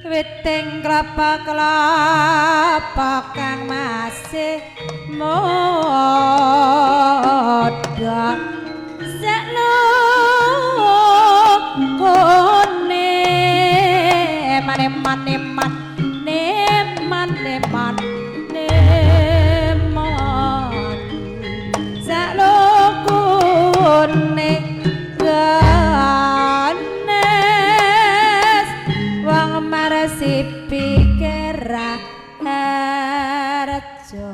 witing klapa kang masih modha sekno kone maneman sekno kone ganes wong maresipi kera harjo.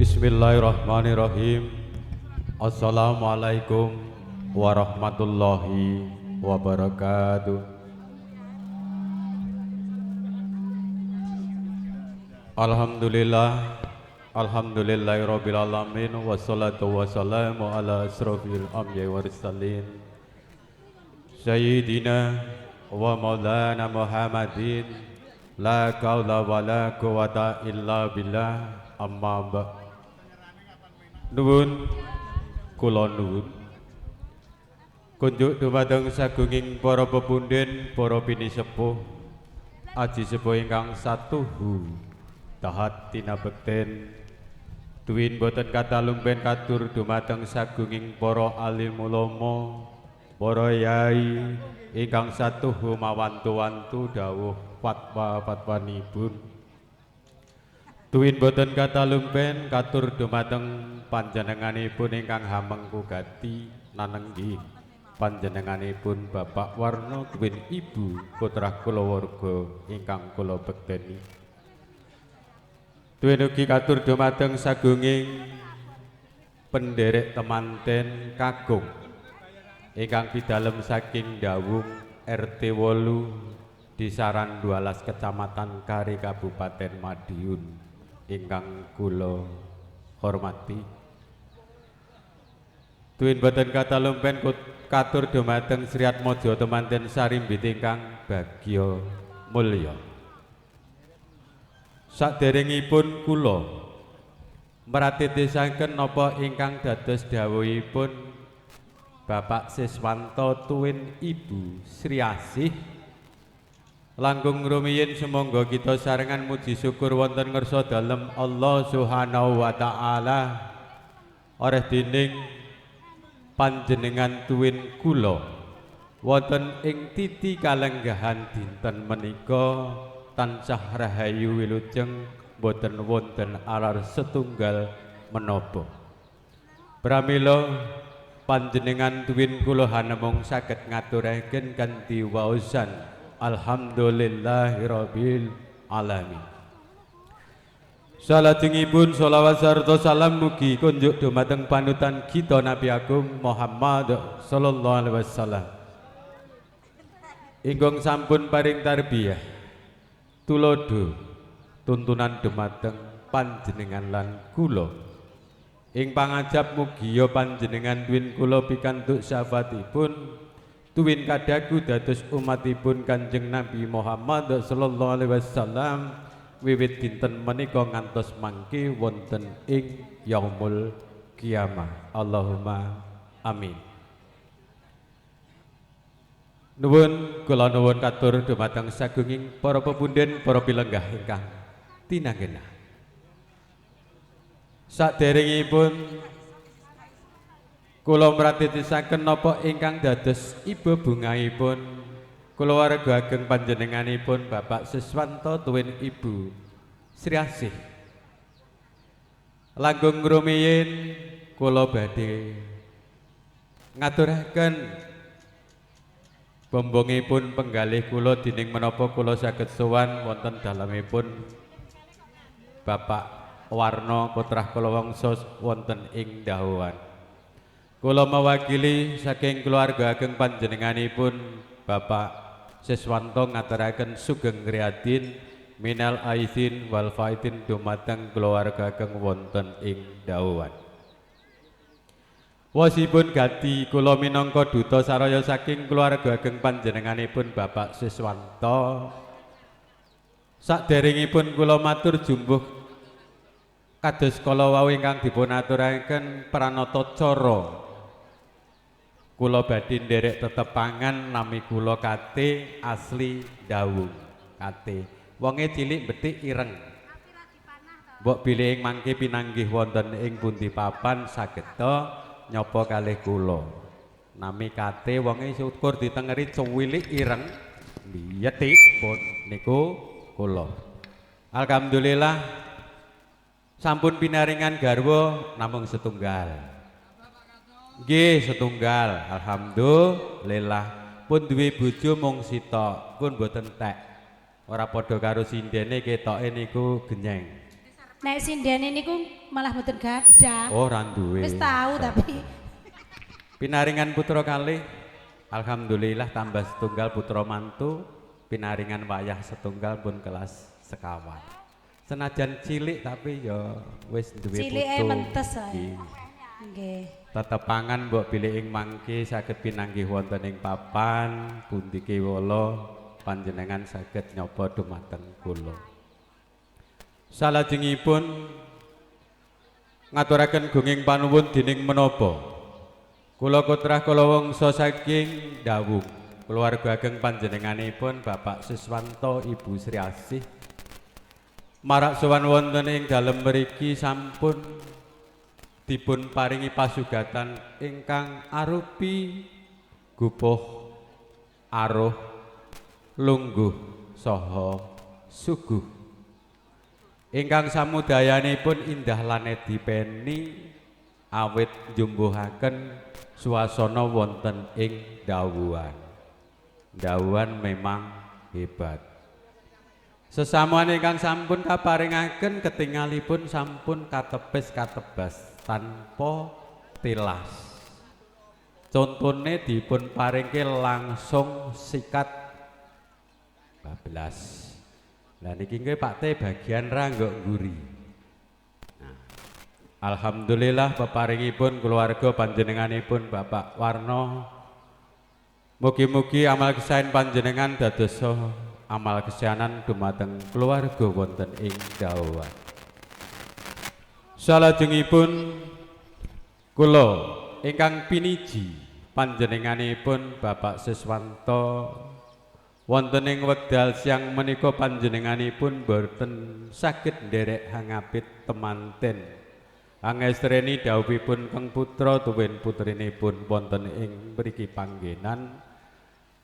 Bismillahirrahmanirrahim. Assalamualaikum warahmatullahi wabarakatuh. Alhamdulillah, alhamdulillahirabbil alamin, wassalatu wassalamu ala asrofil anbiya'i wal mursalin sayyidina wa maulana Muhammadin la qaula wala quwata illa billah amma ba. Nuwun kula nuwun kunjuk dumateng sagunging para pepundhen, para pinisepuh, aji sepuh ingkang satuhu tahat tinabekten duwin boten katalumpen katur dumateng sagunging para alim ulama, para yai ingkang satuhu mawantu-wantu dawuh fatwa-fatwanipun. Duwin boten katalumpen katur dumateng panjenenganipun ingkang hamengku gati nanenggih panjenenganipun Bapak Warno Dwin Ibu putra kulawarga ingkang kula bekteni. Duwin ugi katur dumateng sagunging penderek temanten Kagung ingkang pidalem saking Dawung RT 8 di Saran 12 Kecamatan Kari Kabupaten Madiun ingkang kula hormati. Duwin boten katalumpen katur dumateng Sri Atmaja temanten Sarimbit ingkang bagya mulya. Saderengipun kula mratitisaken napa ingkang dados dawuhipun Bapak Siswanto Tuwin Ibu Sri Asih, langkung rumiyin sumangga kita sarengan muji syukur wonten ngarsa dalem Allah Subhanahu wa taala oleh dening panjenengan tuwin kula wonten ing titi kalenggahan dinten menika tansah rahayu wilujeng boten wonten alar setunggal menapa. Pramila panjenengan tuwin kula hanemung saged ngaturaken kanthi waosan alhamdulillahirabbil alamin. Salajengipun sholawat sarta salam mugi kunjuk dumateng panutan kita Nabi Agung Muhammad sallallahu alaihi wasallam ingkang sampun paring tarbiyah tulodo tuntunan dumateng panjenengan lan kula ing pangajab mugi ya panjenengan tuwin kula pikantuk syafaatipun tuwin kadagu dados umatipun Kanjeng Nabi Muhammad sallallahu alaihi wasallam wiwit dinten menika ngantos mangke wonten ing yaumul kiamah. Allahumma amin. Nuwun kula nuwun katur dumateng sagunging para pepundhen, para pilenggah ingkang tinanggena. Saderengipun kula mratitisaken napa ingkang dados ibu bungaipun kulawarga ageng panjenenganipun Bapak Siswanto Tuwin Ibu Sri Asih. Langkung rumiyin kula badhe ngaturaken bombongipun penggalih kula dening menapa kula saged sowan wonten dalemipun Bapak Warno putra kula wangsa wonten ing Dahuan. Kula mewakili saking keluarga ageng panjenenganipun Bapak Siswanto ngaturaken sugeng riyadin minal aidin wal faidin dumateng keluarga ageng wonten ing Dahuan. Wasipun gati kula minangka duta saraya saking keluarga ageng panjenenganipun Bapak Siswanto. Saderengipun kula matur jumbuh kados kala wau ingkang dipun aturaken pranata cara kula badhe nderek tetepangan nami kula kate asli Dawung kate wonge cilik betik ireng mbok bilih mangke pinanggih wonten ing pundi papan sageta nyapa kalih kula nami kate wonge syukur ditengeri cuwilik ireng biyetipun niku kula alhamdulillah sampun pinaringan garwa namung setunggal nggih setunggal alhamdulillah pun duwe bojo mung sitok pun mboten tek ora padha karo sindene ketoke niku genyeng nek sindene niku malah mboten gadah oh ora duwe wis tahu tapi pinaringan putra kalih alhamdulillah tambah setunggal putra mantu pinaringan wayah setunggal pun kelas sekawan senajan cilik tapi ya wis duwe putu cilike mentes ae nggih tetepangan mbok bilih ing mangke saged pinanggih wonten ing papan pundi kewala panjenengan saged nyoba dumateng kula salajengipun ngaturaken gunging panuwun dening menapa kula kotrah kala wangsa saking Dawung keluarga ageng panjenenganipun Bapak Siswanto Ibu Sri Asih marak sowan wonten ing dalem mriki sampun dipun paringi pasugatan ingkang arupi gupuh aruh lungguh saha suguh ingkang samudayanipun indah lan dipeni awit njumbuhaken swasana wonten ing Dawuhan memang hebat sesamuan ingkang sampun kaparingaken ketingalipun sampun katebas tanpa tilas contone dipun paringke langsung sikat bablas lah niki nggih Pak T bagian ranggok nguri nah, alhamdulillah peparingipun keluarga panjenenganipun Bapak Warno mugi-mugi amal kesaen panjenengan dados amal kesaenan dumateng keluarga wonten ing Dawuhan salajengipun kula ingkang piniji panjenenganipun Bapak Siswanto wonten ing wekdal siang menika panjenenganipun boten saged nderek hangapit temanten angestreni dawuhipun Kang Putra tuwin putrinipun wonten ing mriki panggenan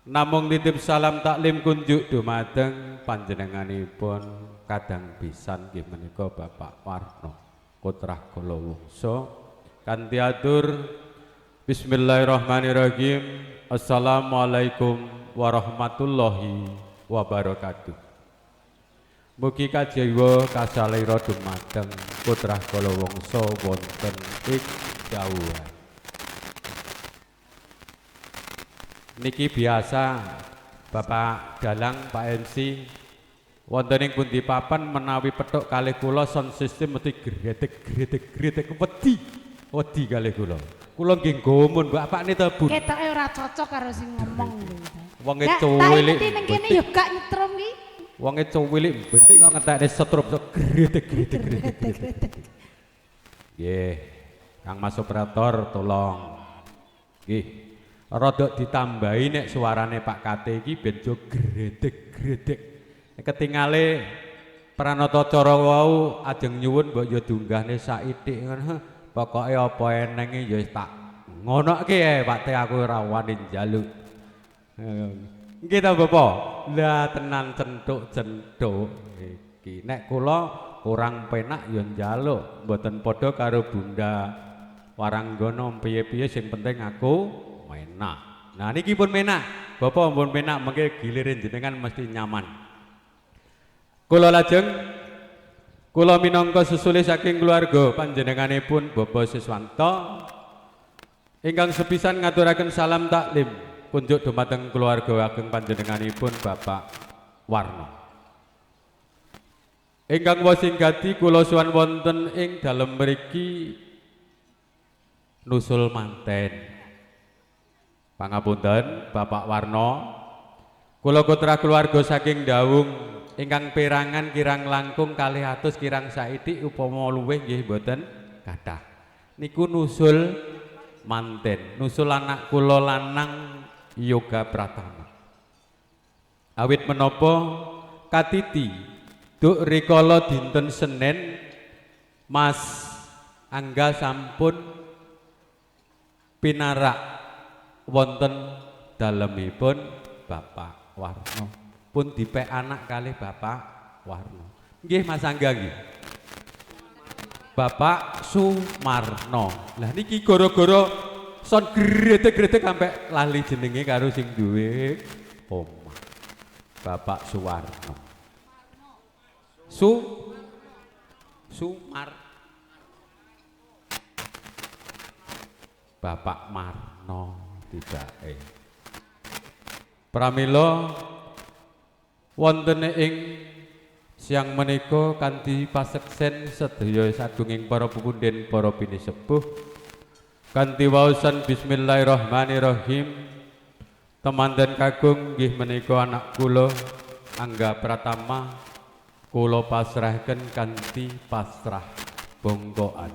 namung nitip salam taklim kunjuk dumateng panjenenganipun kadang pisan nggih menika Bapak Warno putrah kula wungsa kanthi atur bismillahirrahmanirrahim assalamualaikum warahmatullahi wabarakatuh mugi kajiwa kasalira dumateng putrah kula wungsa wonten ing Dawuhan niki biasa Bapak Dalang Pak MC wonten ing pundi papan menawi petuk kalih kula sound system mesti gredeg wedi kalih kula nggih nggomun bapakne to Bu ketoke ora cocok karo sing ngomong wonge cuwilik ning kene yo gak nyetrum ki wonge cuwilik betik kok ngentekne setrup gredeg nggih Kang Mas Operator tolong nggih rada ditambahi nek suarane Pak Kate iki ben jo gredeg ketingale pranata cara wau ajeng nyuwun mbok yo dunggahne saithik ngono pokoke apa enenge ya tak ngonoke ae Pak Teh aku ora wani njaluk nggih ta Bapak lah tenan centuk-centuk iki nek kula kurang penak ya njaluk mboten padha karo Bunda Waranggana piye-piye sing penting aku menak nah niki pun menak Bapak pun menak mengke gilirin jenengan mesti nyaman kula lajeng kula minangka susule saking keluarga panjenenganipun Bapak Siswanto ingkang sepisan ngaturaken salam taklim kunjuk dumateng keluarga ageng panjenenganipun Bapak Warno ingkang wasinggati kula suwan wonten ing dalem mriki nusul manten pangapunten Bapak Warno kula kotra keluarga saking Dawung ingkang perangan kirang langkung 200 kirang saithik upama luwih nggih mboten kathah niku nusul manten nusul anak kula lanang Yoga Pratama. Awit menapa katiti duk rikala dinten Senin Mas Angga sampun pinarak wonten dalemipun Bapak Warno, pun dipek anak kalih Bapak Warno. Nggih Mas Angga nggih. Bapak Sumarno. Lah niki gara-gara son gredeg-gredeg sampe lali jenenge karo sing duwe omah. Bapak Suwarno. Sumar. Bapak Marno tibake. Pramila wonten ing siang menika kanthi paseksen sedaya sagunging para pupunden para pinisepuh kanthi waosan bismillahirrahmanirrahim temanten kakung nggih menika anak kula Angga Pratama kula pasrahaken kanthi pasrah bongkoan.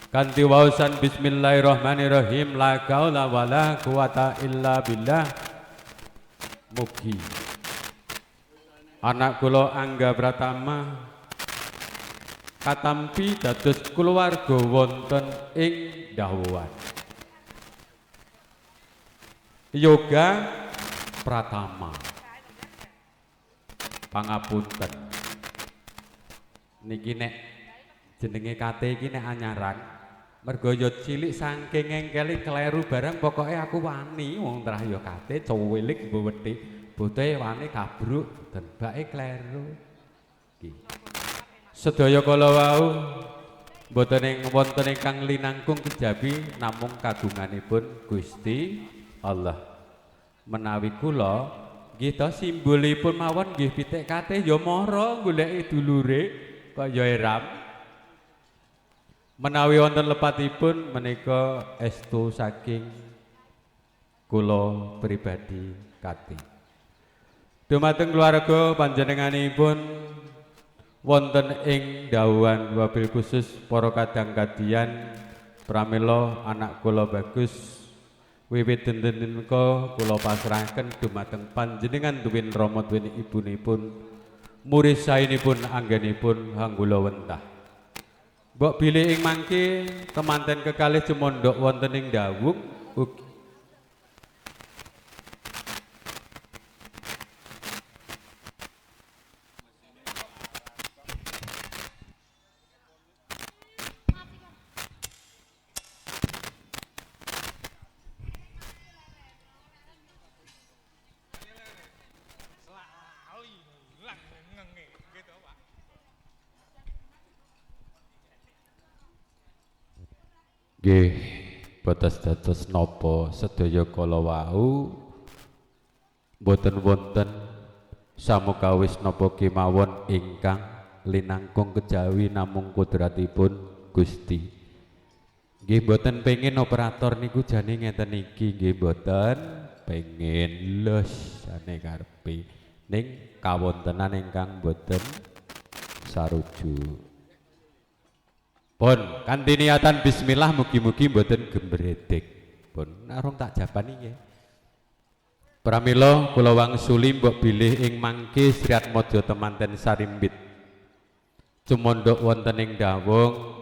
Kanthi waosan bismillahirrahmanirrahim la qaula wala quwata illa billah. Mugi anak kula Angga Pratama katampi dados kulawarga wonten ing dawuhan Yoga Pratama. Pangapunten niki nek jenenge kate iki nek anyaran mergo yo cilik saking engkeli kleru barang pokoke aku wani wong trah yo kate cuwilik mbok wethik bote wani kabruk den bake kleru iki. Sedaya kala wau mboten wonten ingkang linangkung kejawi namung kagunganipun Gusti Allah. Menawi kula nggih to simbolipun mawon nggih pitik kate yo mara goleki dulure kaya eram. Menawi wonten lepatipun menika estu saking kula pribadi kati. Dumateng keluarga panjenenganipun wonten ing dawuhan wabil khusus para kadang kadian pramila anak kula bagus wiwit dinten menika kula pasrahaken dumateng panjenengan duwin rama duwin ibunipun murid saenipun anggenipun hanggula wentah. Mbok bilih ing mangke temanten kekalih cemondhok wonten ing dawuh ugi nggih boten dados napa sedaya kala wau boten wonten samukawis napa kemawon ingkang linangkung kejawi namung kudratipun Gusti. Nggih boten pengin operator niku jane ngeten iki nggih boten pengin los jane karepe ning kawontenan ingkang boten sarujuk. Pun kanthi niatan bismillah mugi-mugi mboten gembredeg. Pun narung tak japani nggih. Pramila kula wangsuli mbok bilih ing mangke Sri Atmadja temanten sarimbit. Cumondhok wonten ing dawung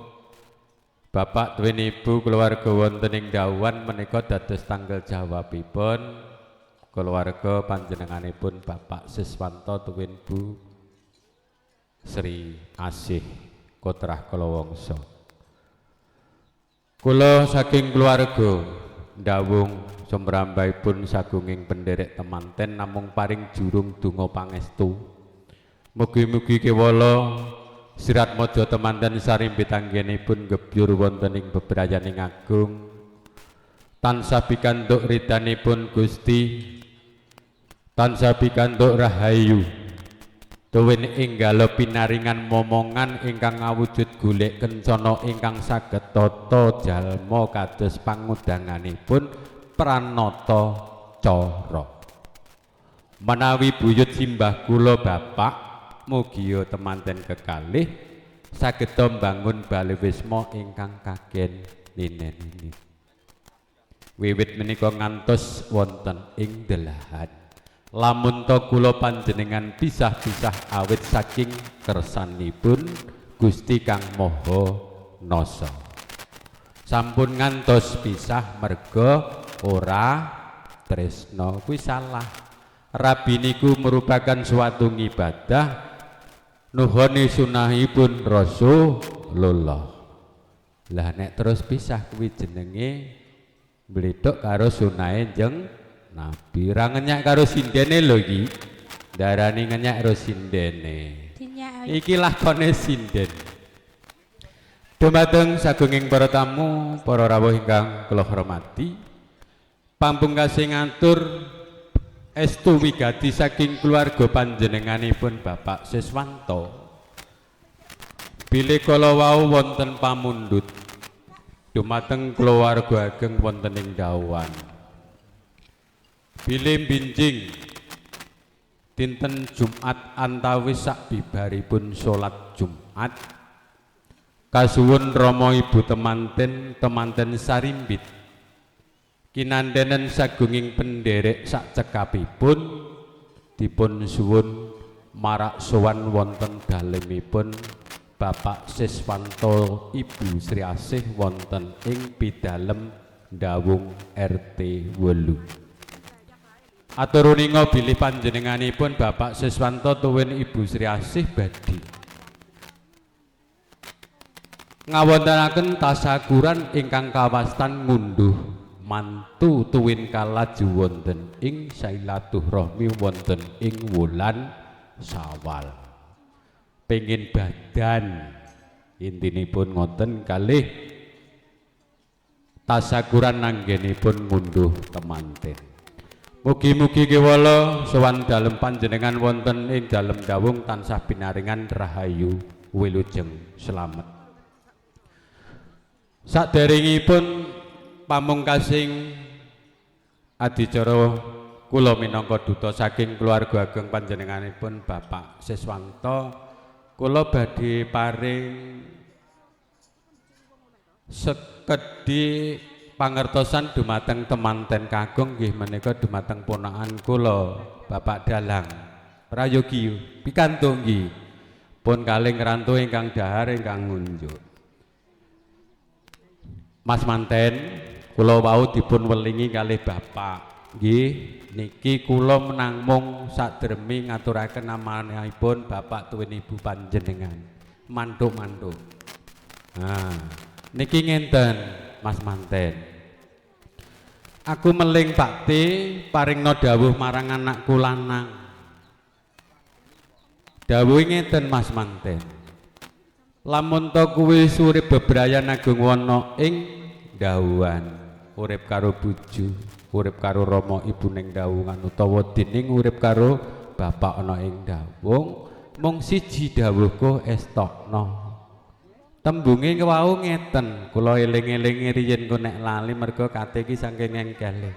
Bapak tuwin Ibu keluarga wonten ing dawuhan menika dados tanggal jawabipun keluarga panjenenganipun Bapak Siswanto tuwin Bu Sri Asih Kotrah Kalawangsa. Kula saking keluarga ndawung semrambaipun sagunging penderek temanten namung paring jurung donga pangestu. Mugi-mugi kewala Sri Atmadja temanten sarimbit anggenipun gebyur wonten ing bebrayaning agung. Tansah pikantuk ridhanipun Gusti, tansah pikantuk rahayu. Tuwin enggala pinaringan momongan ingkang ngawujud golek kencana ingkang saged tata jalma kados pangudanganipun pranata cara. Menawi buyut simbah kula Bapak mugiya temanten kekalih saged mbangun bale wisma ingkang kagen ninen-ninen. Wiwit menika ngantos wonten ing delahan. Lamun to kula panjenengan pisah-pisah awit saking kersanipun Gusti Kang Maha Nasa. Sampun ngantos pisah merga ora tresna, kuwi salah. Rabi niku merupakan suatu ibadah nuhoni sunahipun Rasulullah. Lah nek terus pisah kuwi jenenge mblethuk karo sunahe jeng Nabi. Ra ngenyak karo sindene lho iki. Darani ngenyak karo sindene. Iki lakone sinden. Dumateng sagunging para tamu, para rawuh ingkang kula hormati, pampungkasih ngatur estu wigati saking keluarga panjenenganipun Bapak Siswanto. Bilih kala wau wonten pamundhut dumateng keluarga ageng wonten ing Dawan. Bilih binjing dinten Jumat antawis sak bibaripun salat Jumat kasuwun Rama Ibu temanten sarimbit kinandenen sagunging penderek sak cekapipun dipun suwun marak sowan wonten dalemipun Bapak Siswanto Ibu Sri Asih wonten ing pidalem Dawung RT 8. Aturuninga bilih panjenenganipun Bapak Siswanto tuwin Ibu Sri Asih badhe ngawontenaken tasakuran ingkang kawastan ngunduh mantu tuwin kalaju wonten ing Sailaturahmi wonten ing wulan Syawal. Pengin badan intinipun ngoten kalih tasakuran nanggenipun ngunduh temanten. Mugi-mugi kewala sowan dalem panjenengan wonten ing dalem dawung tansah pinaringan rahayu wilujeng slamet. Saderengipun pamungkasing adicara kula minangka duta saking keluarga ageng panjenenganipun Bapak Siswanto, kula badhe paring sekedhi pangertosan dumateng temanten kakung nggih menika dumateng ponakan kula Bapak Dalang Prayogi pikantuk nggih pun kalih ngrantu ingkang dahar ingkang ngunjuk. Mas manten kula wau dipun welingi kalih Bapak nggih niki kula namung sadremi ngaturaken namanipun Bapak tuwin Ibu panjenengan mantuk-mantuk. Nah niki ngenten Mas manten, aku meling bakti paringna dawuh marang anakku lanang. Dawuh ngeten Mas manten, lamun to kuwi urip bebrayan agung wana ing Dawan, urip karo bojo, urip karo Rama Ibu ning dawungan utawa dening urip karo bapak ana ing dawung, mung siji dawuhku estokno. Tembunge wau ngeten, kula eling-elingi riyen ku nek lali merga kate iki saking engkele.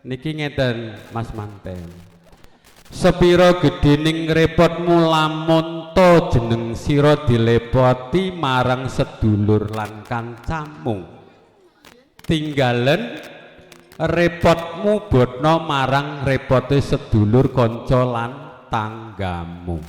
Niki ngeten Mas manten. Sepira gedhening repotmu lamun to jeneng sira dilepoti marang sedulur lan kancamu. Tinggalen repotmu botno marang repote sedulur kanca lan tanggamu.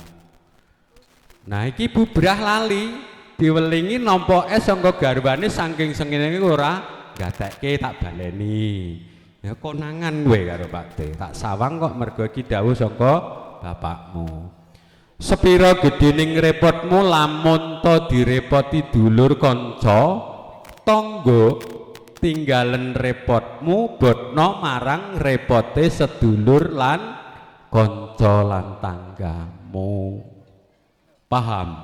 Nah iki bubrah lali diwelingi nampa es sangka garwane saking sengene ora gatekke tak baleni. Ya konangan kowe karo Pakde, tak sawang kok mergo iki dawuh saka bapakmu. Sepira gedhening repotmu lamun to direpoti dulur kanca tangga, tinggalen repotmu botno marang repote sedulur lan kanca lan tanggamu. Paham?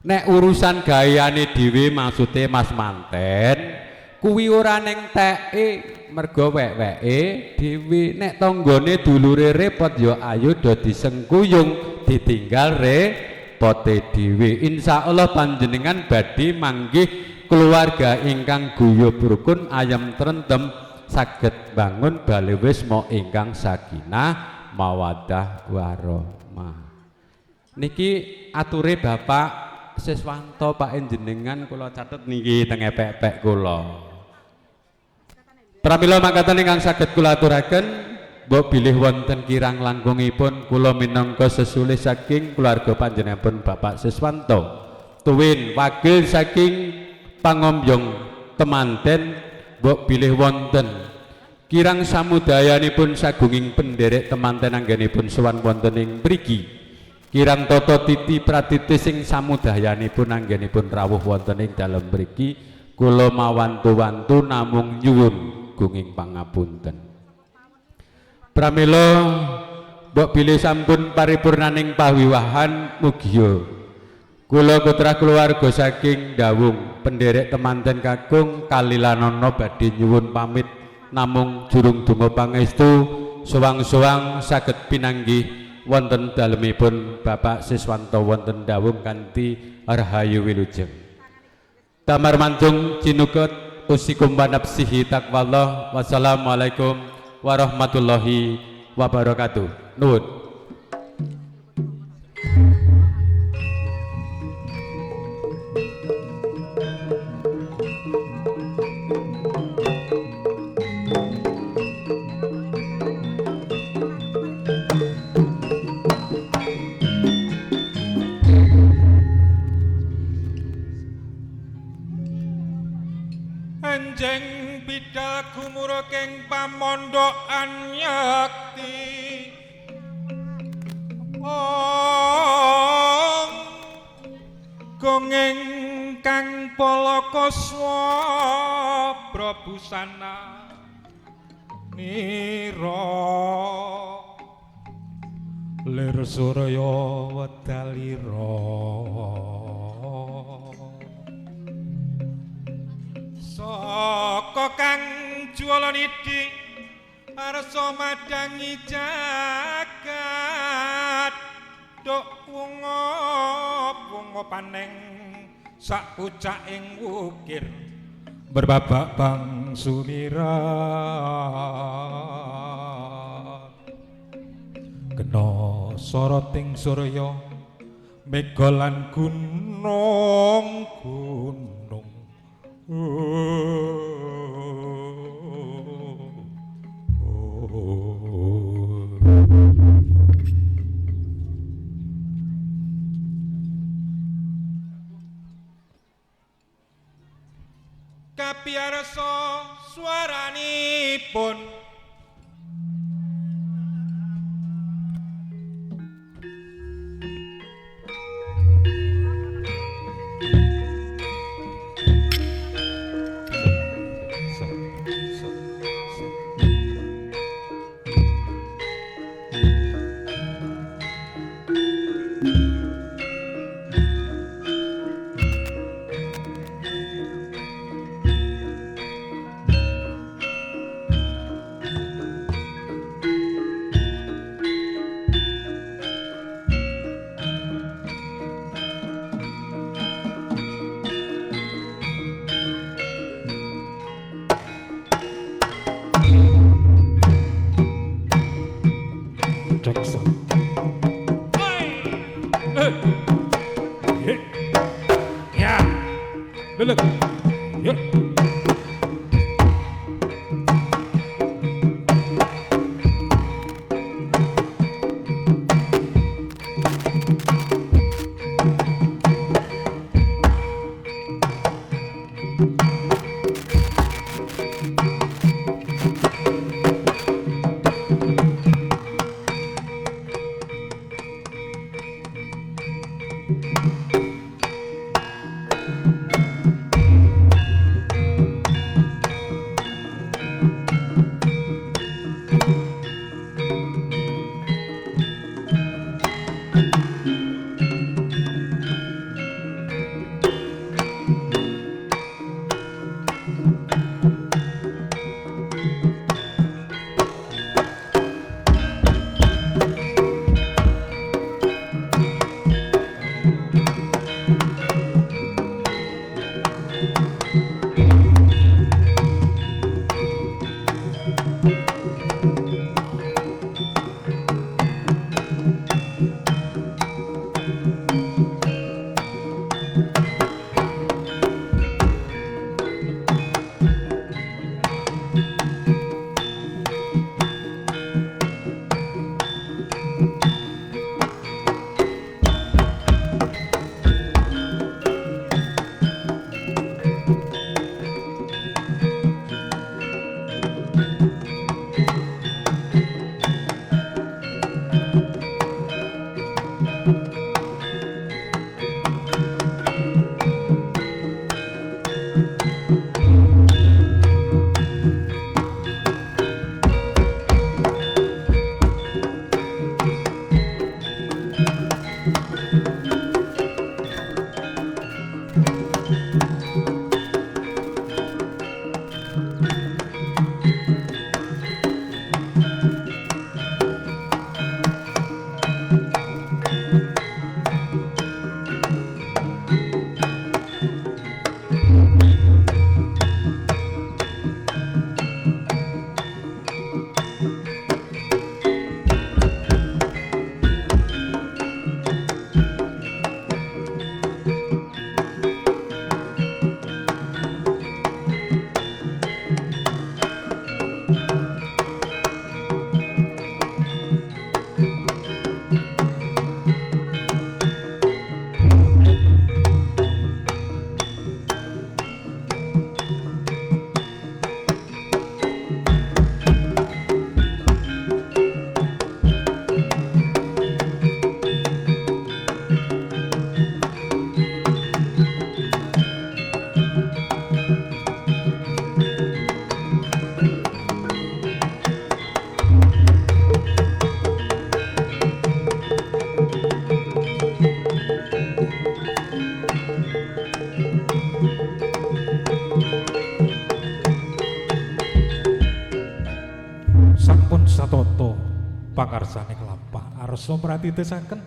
Nek urusan gayane dhewe maksude Mas manten kuwi ora ning teke mergo wek-weke dhewe. Nek tanggane dulure repot ya ayo do disengkuyung ditinggal repote dhewe. Insyaallah panjenengan badhe manggih keluarga ingkang guyub rukun ayam trentem saged bangun bale wisma ingkang sakinah mawaddah warahmah. Niki ature Bapak Siswanto Pak Enjenengan kula catet niki teng epek-epek kula. Pramila mangkatan ingkang saged kula aturaken, mbok bilih wonten kirang langkungipun kula minangka sesulih saking keluarga panjenenganipun Bapak Siswanto, tuwin wakil saking pangombyong temanten, mbok bilih wonten kirang samudayanipun sagunging penderek temanten anggenipun sowan wonten ing mriki, kirang tata titi pratiti sing samudayanipun anggenipun rawuh wonten ing dalem mriki, kula mawantu-wantu namung nyuwun gunging pangapunten. Pramila mbok bilih sampun paripurnaning pawiwahan, mugiya kula putra keluarga saking Dawung penderek temanten kakung kalilanana badhe nyuwun pamit namung jurung donga pangestu sowang-sowang saged pinanggih wonten dalemipun Bapak Siswanto wonten Dawung kanthi rahayu wilujeng. Damar mantung cinukut usikum wa nafsihi taqwallah. Wassalamualaikum warahmatullahi wabarakatuh. Nuwun. Enjing bidal gumura keng pamondokan yakti Om gongeng kang polokoswa prabusana nira lir surya wedalira saka kang juwalanidi arsa madangi jagat dok wungo paneng sak pucaking wukir berbabak bang sunira kena soroting surya mega lan gunung kapiarsa swaranipun pangarsane kelampah arsa pratitesaken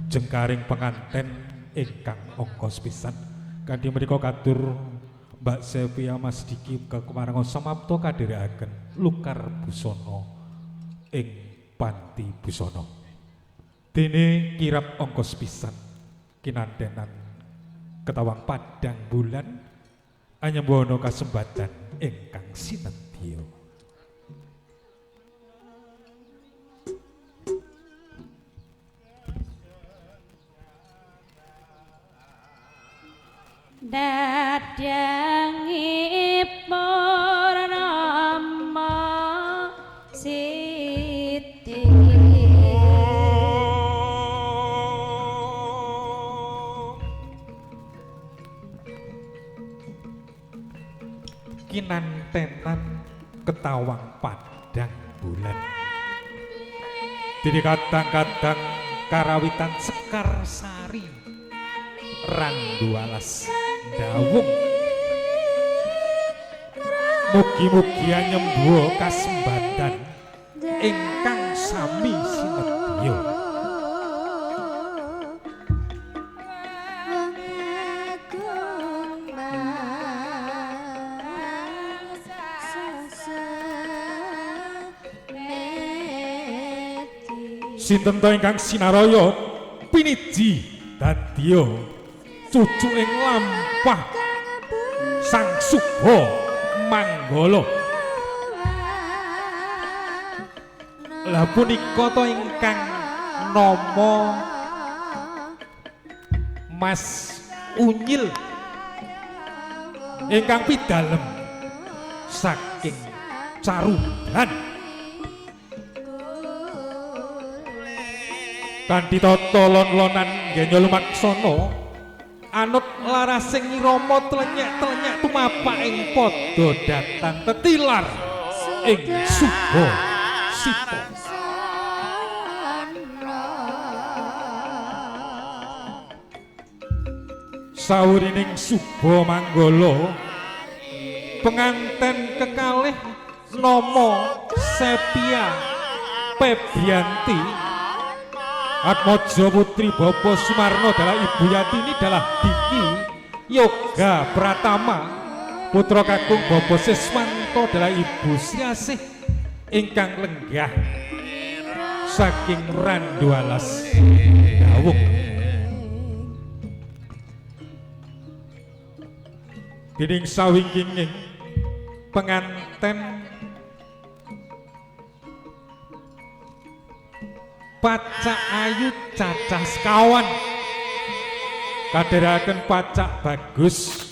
jengkaring penganten ingkang angka sepisan kanthi menika katur Mbak Sevia Mas Diki keparenga samapta kadherekaken lukar busana ing panti busana dene kirap angka sepisan kinantenan ketawang padang bulan anyembana kasembatan ingkang sinetya. Dadangipun Rama Siti kinantenan ketawang padang bulan dene kadang-kadang karawitan Sekar Sari Randu alas dawung mugi-mugi anyembua kasembatan ingkang sami sinetya. Sinten to ingkang sinaraya piniji dadya cucu ing lampah Sang Subha Manggala. Lah punika to ingkang nama Mas Unyil ingkang pidalem saking Caruban. Kanthi tata lon-lonan nggenya lumaksana anut larasing Rama tlenyek-tlenyek tumapak ing pada datan tetilar ing Subha Sita. Sawurining Subha Manggala penganten kekalih nama Sepia Febrianti Atmaja Putri Bapa Sumarno adalah Ibu Yatini adalah Diki Yoga Pratama putra kakung Bapa Siswanto adalah Ibu Siasih ingkang lenggah saking Randu alas dawung. Dening sawingkinging penganten Pacak ayu cacah sekawan kadheraken pacak bagus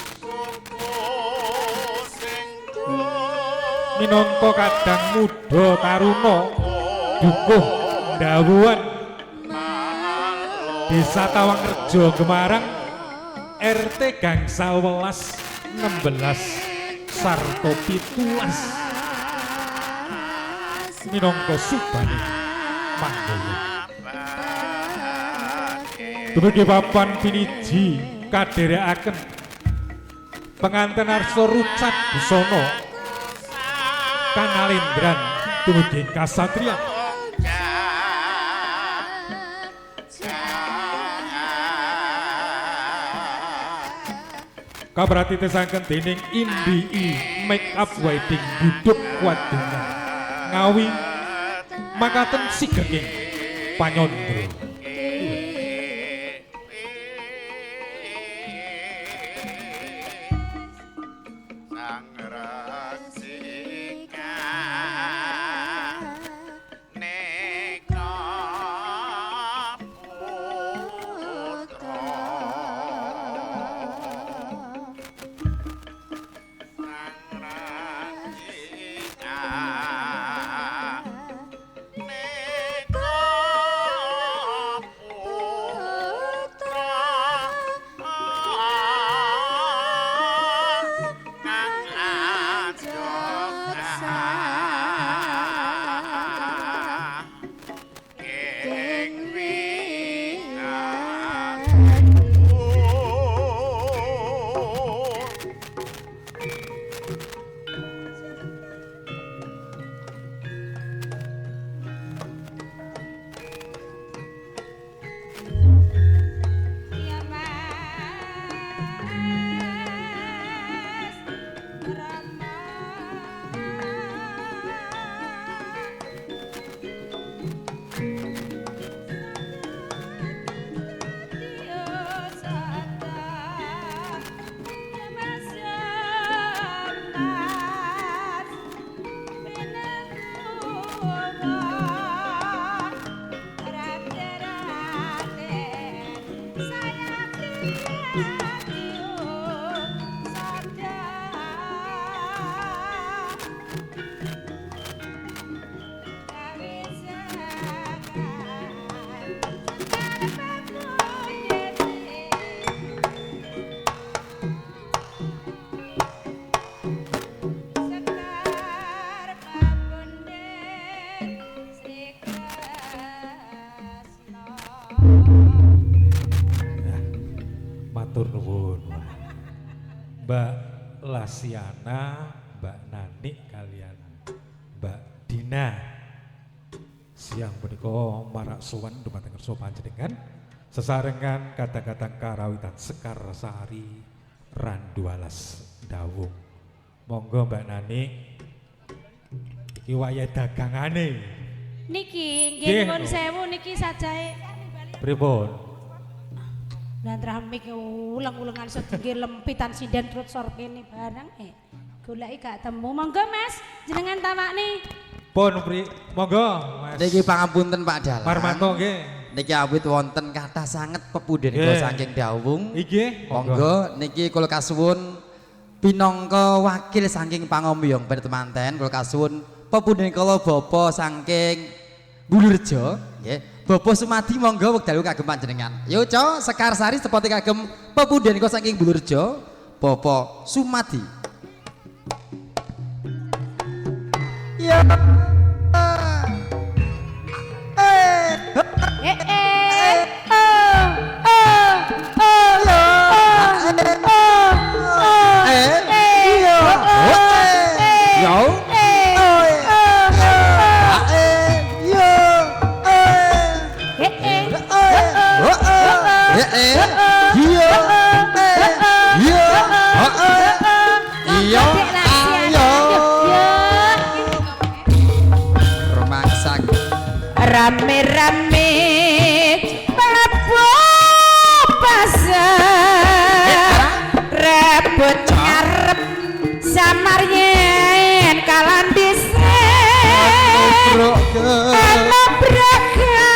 minangka kadang muda taruna dukuh ndawuhan Desa Tawangrejo Gemarang RT gangsal 16 sarta 17 minangka subane Manggala. Dumugi papan piniji kadherekaken penganten arsa rucat busana Kanalendran dumugi kasatriyan. Kabratitesaken dening Indi Make Up Wedding Buduk Wadungan Ngawi makaten Sigeging Panyandra. matur nuwun. Mbak Lasiana, Mbak Nanik kalian Mbak Dina. Siang punika marak sowan dumateng kersa panjenengan sesarengan kadang-kadang karawitan Sekar Sari Randualas Dawung. Monggo Mbak Nanik iki wayah dagangane. Niki Nggih, nggih nuwun no. sewu niki sajae. Pripun? Lah tramik ulang-ulangan sedengir lempitan sinden trut sor kene barang goleki gak temu. Monggo Mas, jenengan tawakne. Pun monggo Mas. Niki pangapunten Pak Dalang. Parmanto nggih. Niki awit wonten kathah sanget pepundhenipun Nggih. saking Dawung. Nggih, Monggo niki kula kasuwun pinangka wakil saking pangombyong pertemanten kula kasuwun pepundhen kula bapa saking Bulurjo nggih. Bapa Sumadi monggo wekdal kagem panjenengan. Yo Co, Sekar Sari seperti kagem pepundhen kula saking Bulurjo Bapa Sumadi. Ya. Rame-rame mlebu pasar rebut ngarep samar yen kalan dhisik ana braga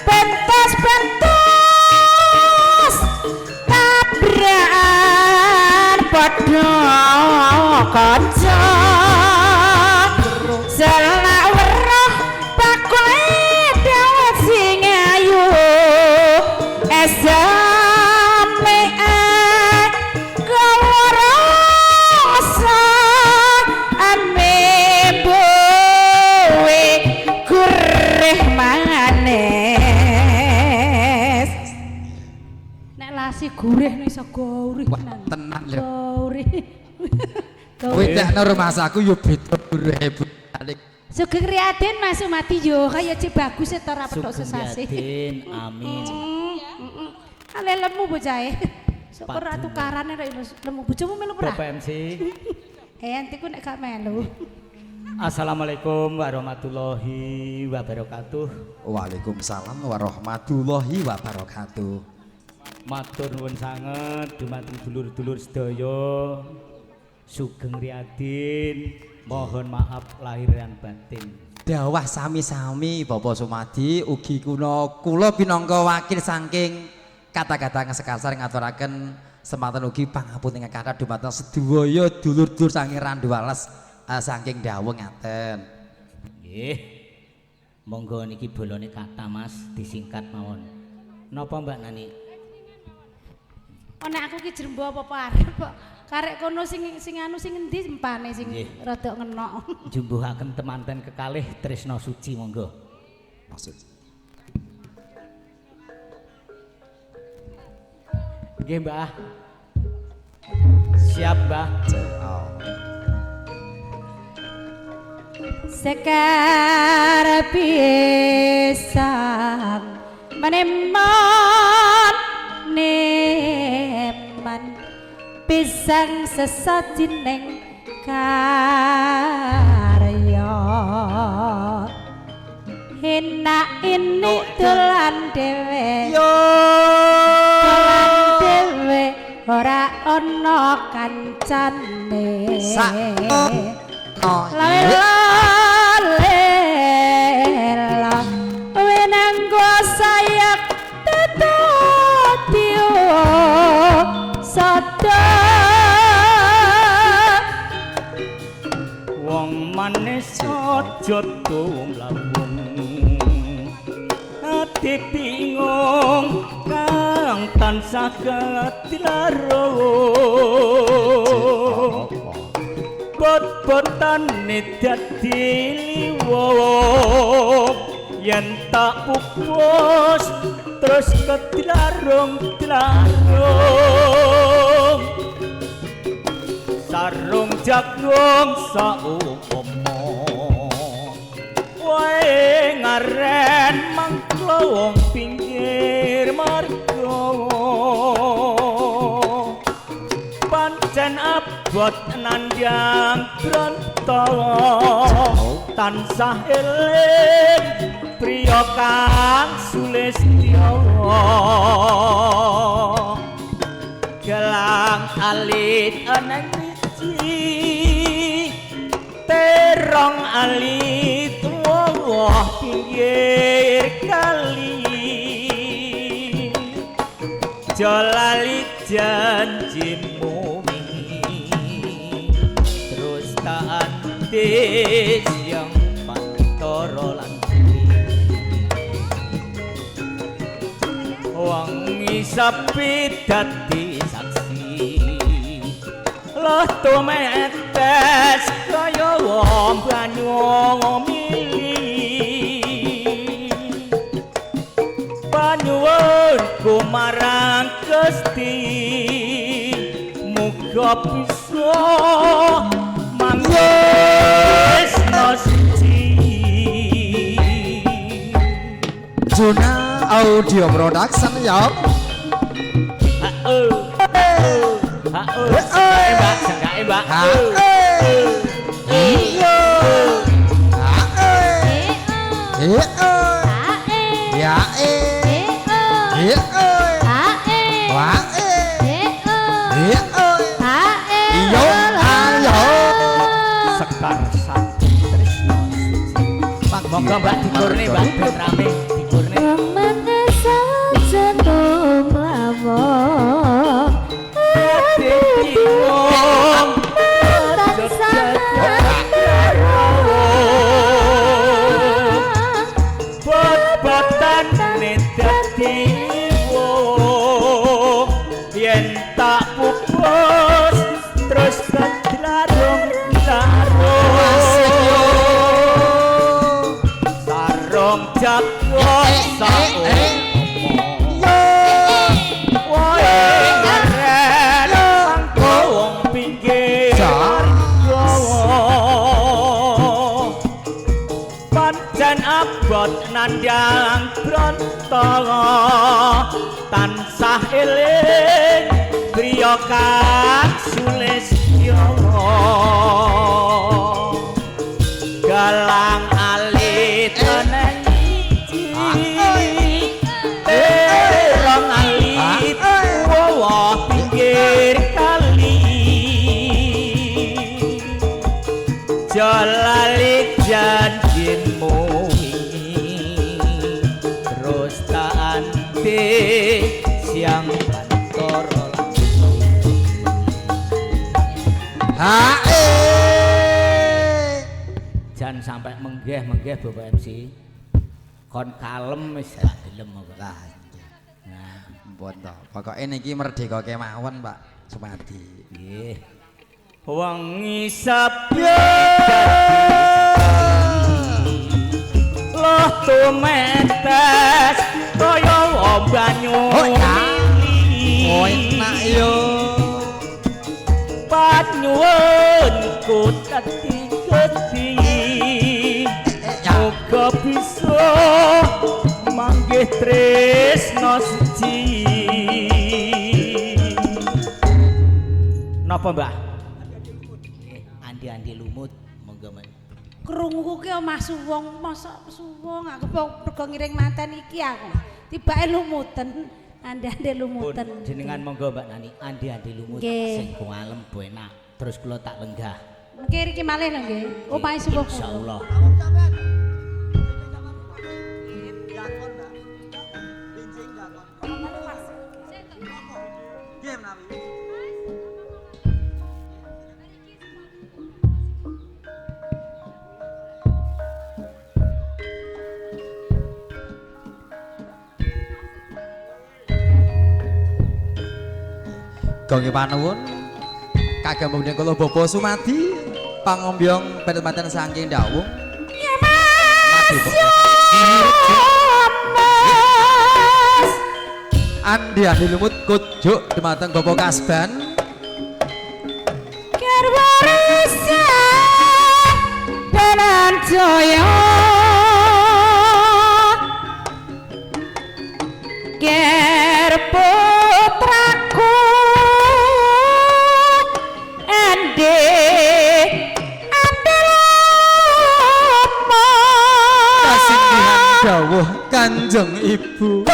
pentos-pentos tabrakan padha kanca selak weruh pakoe dawet sing ayu esame kawrasa ame bowe gurih manis nek lasi gurih nek iso gurih Tenan lho. gurih Kowe nek nang rumah saku yo beda gurih. Sugeng Riaden Mas Sumadi yo kaya cek bagus ta ora petok sesasi. Sugeng amin. Ale lemu bocahe. Sok ora tukarane rek lemu bojomu melu ora? Bapak MC. Entiku nek gak melu. Assalamualaikum warahmatullahi wabarakatuh. Waalaikumsalam warahmatullahi wabarakatuh. Matur nuwun sanget dumateng dulur-dulur sedaya. Sugeng Riaden, mohon maaf lahir dan batin. Dawah sami-sami Bapak Sumadi ugi kula pinangka wakil saking kata-kata Sekar ngaturaken sematan ugi pangapunten ingkang kathah dumateng sedaya dulur-dulur saking Randualas saking Dawung ngaten. Nggih. Monggo niki bolone kata Mas disingkat mawon. Napa Mbak Nani? Oh nek aku ki jrembo apa arep kok karek kono sing anu sing endi empane sing rada ngenok. Jumbuhaken temanten kekalih tresna suci monggo. Maksud. Nggih Mbah. Siap Mbah. Sekar pisang menemon neman pisang sesajining karya enak ini dolan dhewe dolan dhewe ora ana kancane lalela wenanggo sayak tetotio sada wong manis aja tumlambung ati bingung kang tansah katilarung bot-botane dadi liwung yen tak pupus terus ketlarung sarung jagung saumpama wae ngaren mangklo wong pinggir marga pancen abot nandhang Brantawa tansah eling priya kang Sulistya gelang alit ana terong alit wah pinggir kali jolali janjimu terus tak antis yang pantoro lanti wangi sapi dadi saksi loh tumetes kaya wong banyu mili panyuwunku marang Gusti muga bisa manggesno suci Juna Audio Production ya. Mbak. Iya. Ya Sekar Sakti Tresna Suci. Monggo Mbak dikurne Mbak ben rame dikurne. Ramane sajentum lawon yen tak pupus terus ketlarung sarung jagung saumpama wae ngaren mangko wong pinggir pancen abot nandhang Brantawa tansah eling priya kang Sulistya galang alit nang iki terong alit wah pinggir kali jolali janjimu terus tak anti siang pantoro jan sampai menggeh Bapak MC kon kalem wis gak gelem kok. Nah, Mpun to. Pokoke niki merdeka kemawon, Pak Sumadi. nggih. Wangi sapi loh tumetes kaya banyu Oh enak yo. panyuwunku dadi Gusti muga bisa manggih tresna suci napa Mbah? Andi lumut monggo men krungu ki omah suwung masa suwung aku pergo ngiring manten iki aku tibake lumuten ande lumuten jenengan monggo Mbak Nani andi lumut sing kualem enak terus kula tak lenggah mengki iki malih lho nggih omahe suwung insyaallah Kangge panuwun kagem mungkin kula Bapak Sumadi pangombyong penempatan saking dawuh. Ya Mas. Andi Andi Lumut kujuk dumateng Bapak Kasban. Kerwarisa dalan jaya ger putraku ande andelama Kasindihan dawuh Kanjeng Ibu.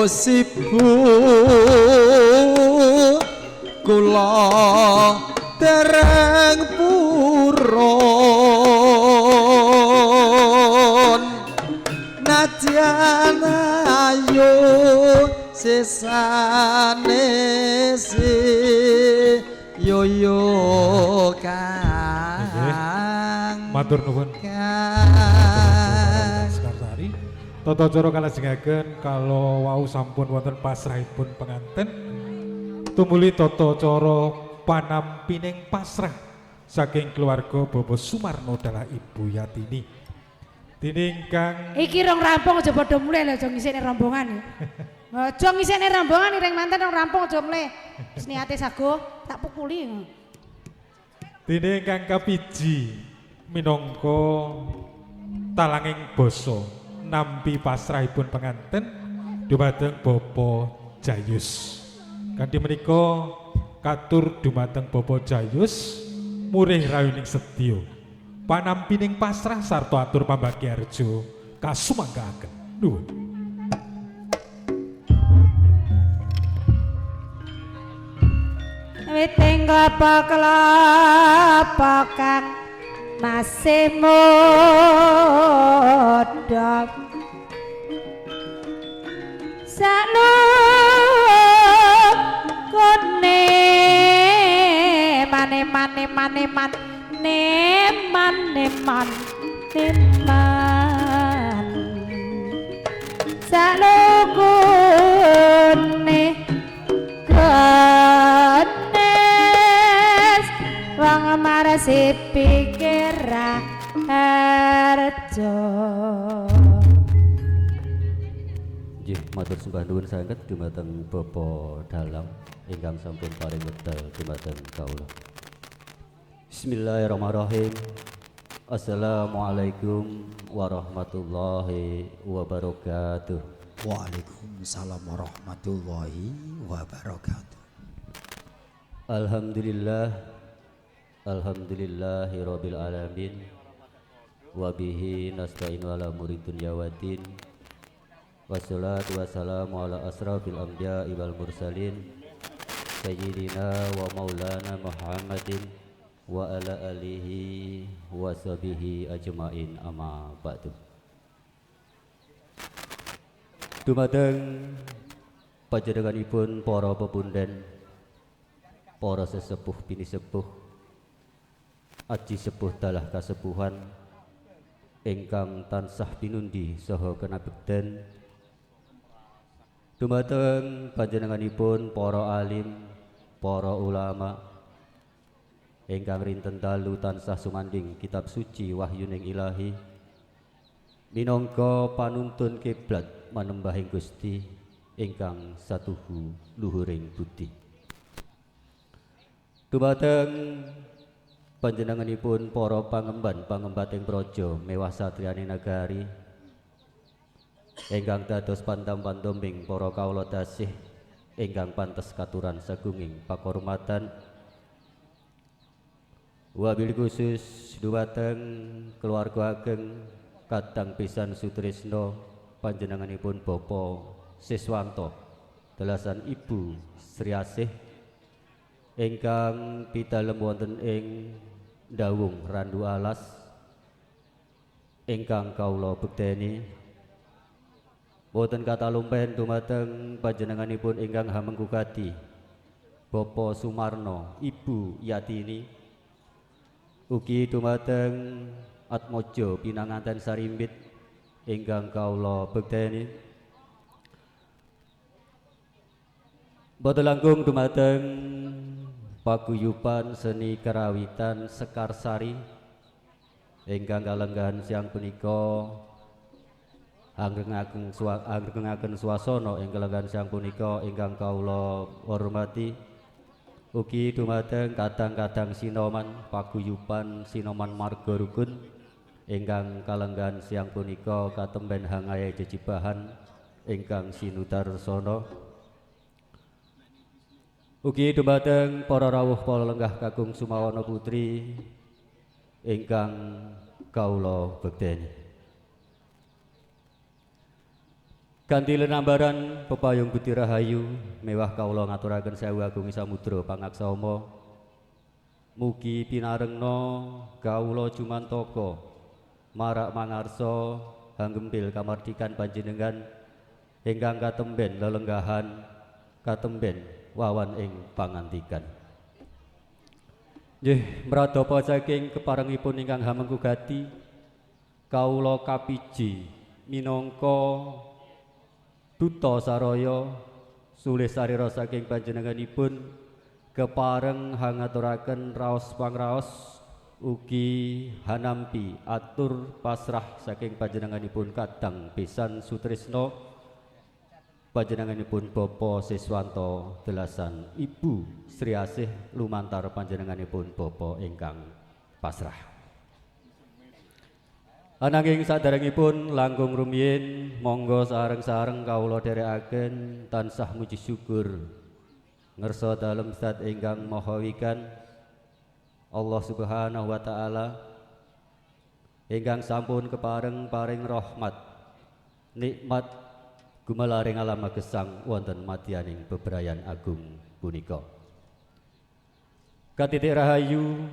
Sibu kula dereng purun najan ayu sesane si yoyo kang Matur nuwun. Sekarsari tata cara kalajengaken kalau wau sampun wonten pasrahipun penganten tumuli tata cara panampining pasrah saking keluarga Bapak Sumarno dalah Ibu Yatini. Dene ingkang iki rong rampung aja padha mulih lho aja ngisikne rombongan. Aja ngisikne rombongan ireng manten rong rampung aja mulih. Wis niate sago tak pukuli. dene ingkang kapiji minangka talanging basa nampi pasrahipun penganten dumateng Bapak Jayus. Kanthi menika katur dumateng Bapak Jayus murih rayuning sedya panampining pasrah sarta atur pambagyarja kasumangkaaken. Nuwun. Witing klapa kang masih modhok saknukune mane saknukune wong marasi pikir harjo. Nggih, matur sembah nuwun sanget dumateng Bapak Dalang ingkang sampun paring wekdal dumateng kawula. Bismillahirrahmanirrahim. Assalamualaikum warahmatullahi wabarakatuh. Waalaikumsalam warahmatullahi wabarakatuh. Alhamdulillahirabbil alamin. Wa bihi nasta'inu ala umuri dunya waddin. Wassalatu wassalamu ala asrafil anbiya'i wal mursalin sayyidina wa maulana Muhammadin wa ala alihi wa sahbihi ajmain amma ba'du. Dumateng panjenenganipun para pepunden, para sesepuh bini sepuh, aji sepuh dalah kasepuhan ingkang tansah pinundi saha kenabekten, dumateng panjenenganipun para alim, para ulama ingkang rinten dalu tansah sumanding kitab suci wahyuning ilahi minangka panuntun kiblat manembahing Gusti ingkang satuhu luhuring budi. Dumateng panjenenganipun para pangemban-pangembating praja mewah satriyaning nagari ingkang dados pandam-pandombing para kawula tasih ingkang pantes katuran sagunging pakurmatan, wabil khusus dumateng keluarga ageng kadang pisan sutresna panjenenganipun Bapak Siswanto dalasan Ibu Sri Asih ingkang pidalem wonten ing dawung randu alas ingkang kawula bekteni boten katalumpen dumateng panjenenganipun ingkang hamengkukati Bapak Sumarno, Ibu Yatini, ugi dumateng Atmojo Pinanganten Sarimbit ingkang kawula bekteni. Boten langkung dumateng paguyuban seni karawitan Sekarsari ingkang kalenggahan siang punika anggengaken swasana ing kalenggahan siang punika ingkang kawula hormati. Ugi dumateng kadang-kadang sinoman paguyuban sinoman marga rukun ingkang kalenggahan siang punika katemben hangae jejibahan ingkang sinudarsana. Ugi dumateng para rawuh para lenggah kakung Sumawana Putri ingkang kawula bekteni. Kanthi lenambaran pepayung Budi Rahayu mewah kawula ngaturaken sewu agung samudra pangaksama. Mugi pinarengna kawula jumantaka marak mangarsa hanggempil kamardikan panjenengan ingkang katemben lelenggahan katemben wawan ing pangantikan. Nggih, mradapa saking keparengipun ingkang hamengkugati kawula kapiji minangka duta saraya sulih sarira saking panjenenganipun kepareng hangaturaken raos pangraos ugi hanampi atur pasrah saking panjenenganipun kadang pisan sutresna panjenenganipun Bapa Siswanto Delasan, Ibu Sri Asih lumantar panjenenganipun Bapa ingkang pasrah. Ananging saderengipun langkung rumiyin monggo sareng-sareng kawula dherekaken tansah muji syukur ngersa dalem zat ingkang maha wikan Allah Subhanahu wa taala ingkang sampun kepareng paring rahmat nikmat gumalaring alam gesang wonten madyaning bebrayan agung punika. Katitik rahayu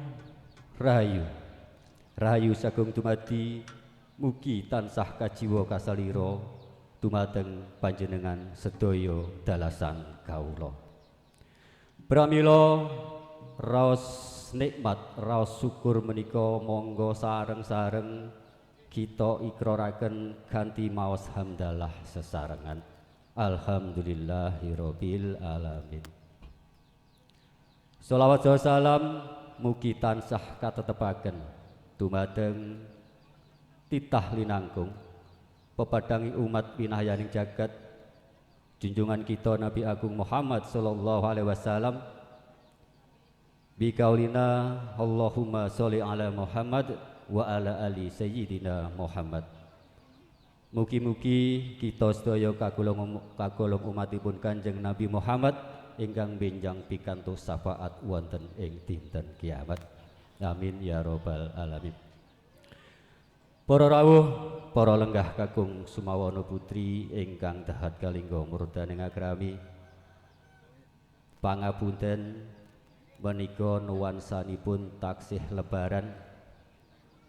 rahayu rahayu sagung dumadi mugi tansah kajiwa kasalira dumateng panjenengan sedaya dalasan kawula. Pramila raos nikmat raos syukur menika monggo sareng-sareng kita ikraraken kanthi maos hamdalah sesarengan. Alhamdulillahirabbil alamin. Shalawat salam mugi tansah katetepaken dumateng titah linangkung pepadangi umat pinahyaning jagat junjungan kita Nabi Agung Muhammad sallallahu alaihi wasallam bikaulina Allahumma sholli ala Muhammad wa ala ali sayyidina Muhammad. Mugi-mugi kita sedaya kagolong umatipun Kanjeng Nabi Muhammad ingkang benjang pikantuk syafaat wonten ing dinten kiamat. Amin ya robbal alamin. Para rawuh, para lenggah kakung Sumawana Putri ingkang dahat kalingga murdaning agrami. Pangapunten menika nuansanipun taksih lebaran.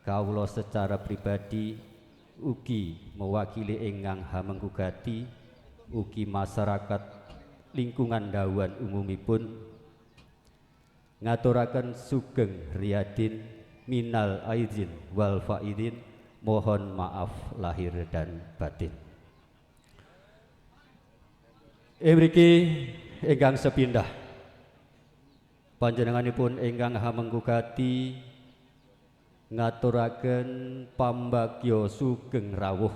Kawula secara pribadi ugi mewakili ingkang hamengkugati ugi masyarakat lingkungan dawan umumipun ngaturaken sugeng riyadin minal aidin wal faidin, mohon maaf lahir dan batin. Mriki ingkang sepindah panjenenganipun ingkang hamengkugati ngaturaken pambagya sugeng rawuh,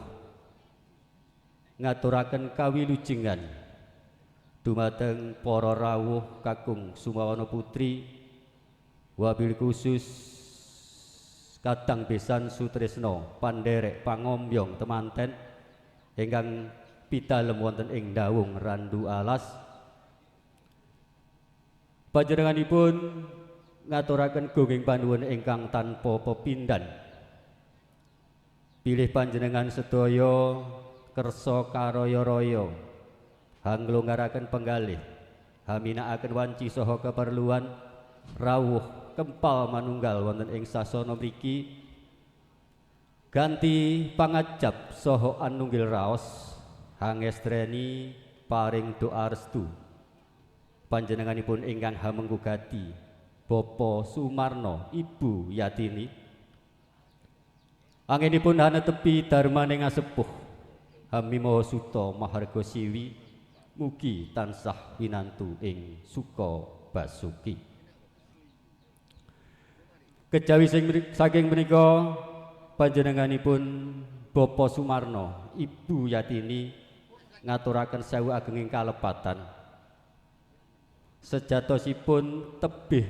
ngaturaken kawilujengan dumateng para rawuh kakung Sumawana Putri, wabil khusus kadang besan sutresna pandherek pangombyong temanten ingkang pidalem wonten ing dawung randu alas. Panjenenganipun ngaturaken gunging panuwun ingkang tanpa pepindhan. Pilih panjenengan sedaya kersa karaya-raya hanglunggaraken penggalih, haminakaken wanci saha keperluan rawuh kempal manunggal wonten ing sasana mriki ganti pangajab saha anunggil raos hangestreni paring doa restu panjenenganipun ingkang hamenggugati Bapa Sumarno Ibu Yatini anggenipun hanetepi darmaning asepuh Hami Maha Suta Maharga Siwi mugi tansah winantu ing suka basuki. Kejawi saking menika panjenenganipun Bapa Sumarno Ibu Yatini ngaturaken sewu agenging kalepatan sejatosipun tebih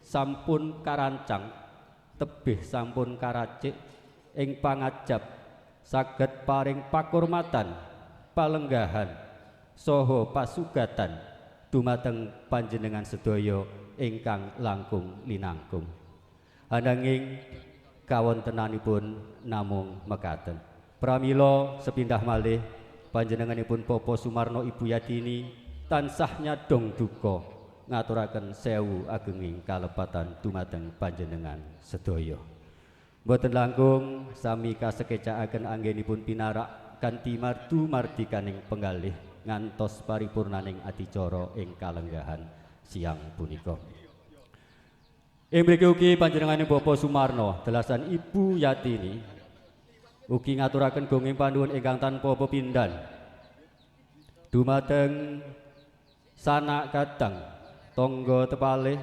sampun karancang tebih sampun karacik ing pangajab saged paring pakurmatan palenggahan saha pasugatan dumateng panjenengan sedaya ingkang langkung linangkung ananging kawontenanipun namung mekaten pramila sepindah malih panjenenganipun Bapa Sumarno Ibu Yatini tansah nyadong duka ngaturaken sewu agenging kalepatan dumateng panjenengan sedaya. Mboten langkung sami kasekecakaken anggenipun pinarak kanthi mardu mardikaning penggalih ngantos paripurnaning adicara ing kalenggahan siang punika. Ing mriki ugi panjenenganipun Bapa Sumarno delasan Ibu Yatini ugi ngaturaken gunging panduwun ingkang tanpa pepindhan dumateng sanak kadang tangga tepalih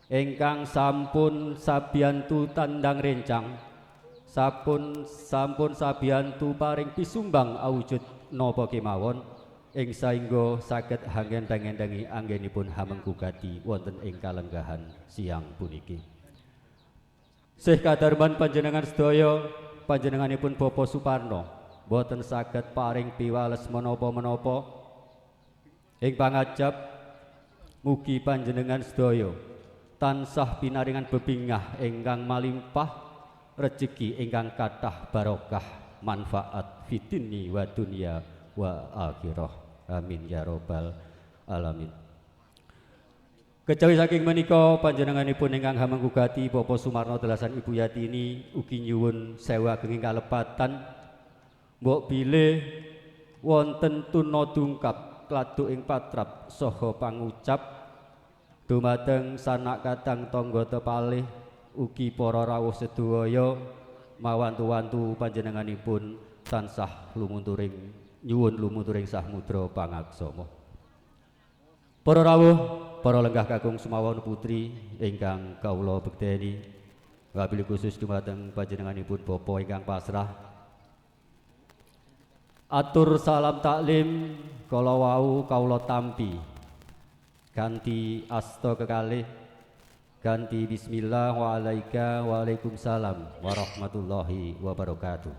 ingkang sampun sabiyantu tandang rencang sampun sabiyantu paring pisumbang awujud napa kemawon ing saengga saged hanggen-hanggendangi anggenipun hamenggugati wonten ing kalenggahan siang puniki. Sih kadarman panjenengan sedaya panjenenganipun Bapa Suparno boten saged paring piwales menapa-menapa ing pangajab mugi panjenengan sedaya tansah pinaringan bebingah ingkang malimpah rejeki ingkang kathah barokah manfaat fitini wa dunya wa akhirah amin ya rabbal alamin. Kejawi saking menika panjenenganipun ingkang hamenggugati Bapa Sumarno delasan Ibu Yatini ugi nyuwun sewu agenging kalepatan mbok bilih wonten tuna dungkap kladuk ing patrap saha pangucap dumateng sanak kadang tangga tepalih ugi para rawuh sedaya mawantu-wantu panjenenganipun tansah lumunturing nyuwun lumunturing samudra pangaksama. Para rawuh, para lenggah kakung sumawon putri ingkang kawula bekteni wabil khusus dumateng panjenenganipun Bapa ingkang pasrah atur salam taklim kala wau kawula tampi ganti asta kekalih ganti bismillah wa alaika wa waalaikumsalam warahmatullahi wabarakatuh.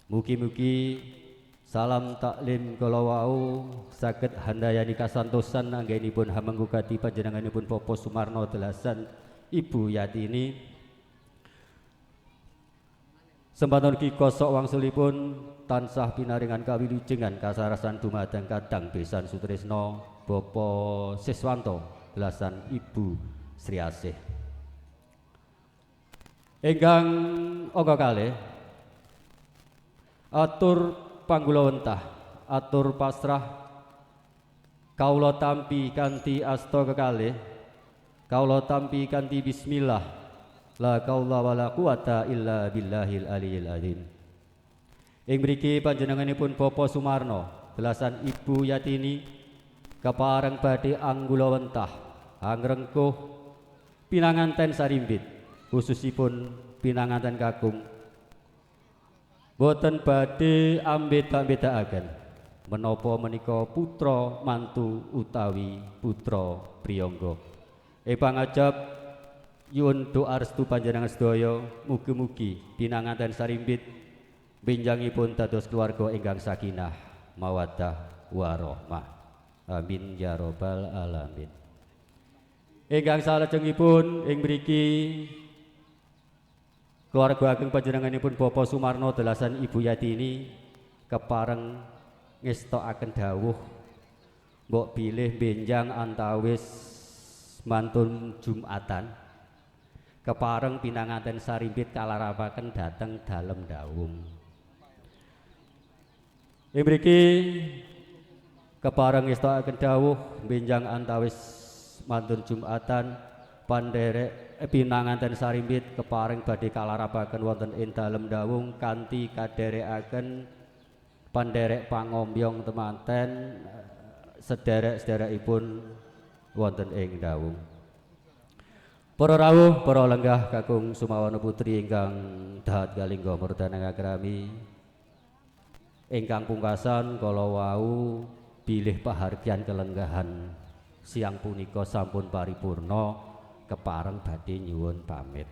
Mugi-mugi salam taklim kala wau saged handayani kasantosan anggenipun hamenggugati panjenenganipun Bapa Sumarno delasan Ibu Yatini. Sempaton ki kosok wangsulipun tansah pinaringan kawilujengan kasarasan dumateng kadang besan sutresna Bapa Siswanto delasan Ibu Sri Asih. Ingkang angka kalih atur panggulawentah atur pasrah kawula tampi kanthi asta kekalih kawula tampi kanthi bismillah la qaula wala quwata illa billahil aliyil azim. Ing mriki panjenenganipun Bapa Sumarno delasan Ibu Yatini kepareng badhe anggulawentah angrengkuh pinanganten sarimbit khususipun pinanganten kakung boten badhe ambeda-ambedakaken menapa menika putra mantu utawi putra priyangga. Pangajab nyuwun doa restu panjenengan sedaya mugi-mugi pinanganten sarimbit benjangipun dados keluarga ingkang sakinah mawaddah warahmah amin ya rabbal alamin. Ingkang salajengipun ing mriki keluarga ageng panjenenganipun Bapa Sumarno delasan Ibu Yatini kepareng ngestokaken dawuh mbok bilih benjang antawis mantun Jumatan kepareng pinanganten sarimbit kalarapaken dhateng dalem dawung. Ing mriki kepareng ngestakaken dawuh benjang antawis mantun Jumatan pandherek pinanganten sarimbit kepareng badhe kalarapaken wonten ing dalem dawung kanthi kadherekaken pandherek pangombyong temanten sederek-sederekipun wonten ing dawung. Para rawuh, para lenggah kakung Sumawana putri ingkang dahat kalingga murdaneng agrami. Ingkang pungkasan kala wau bilih pahargyan kelenggahan siang punika sampun paripurna kepareng badhe nyuwun pamit.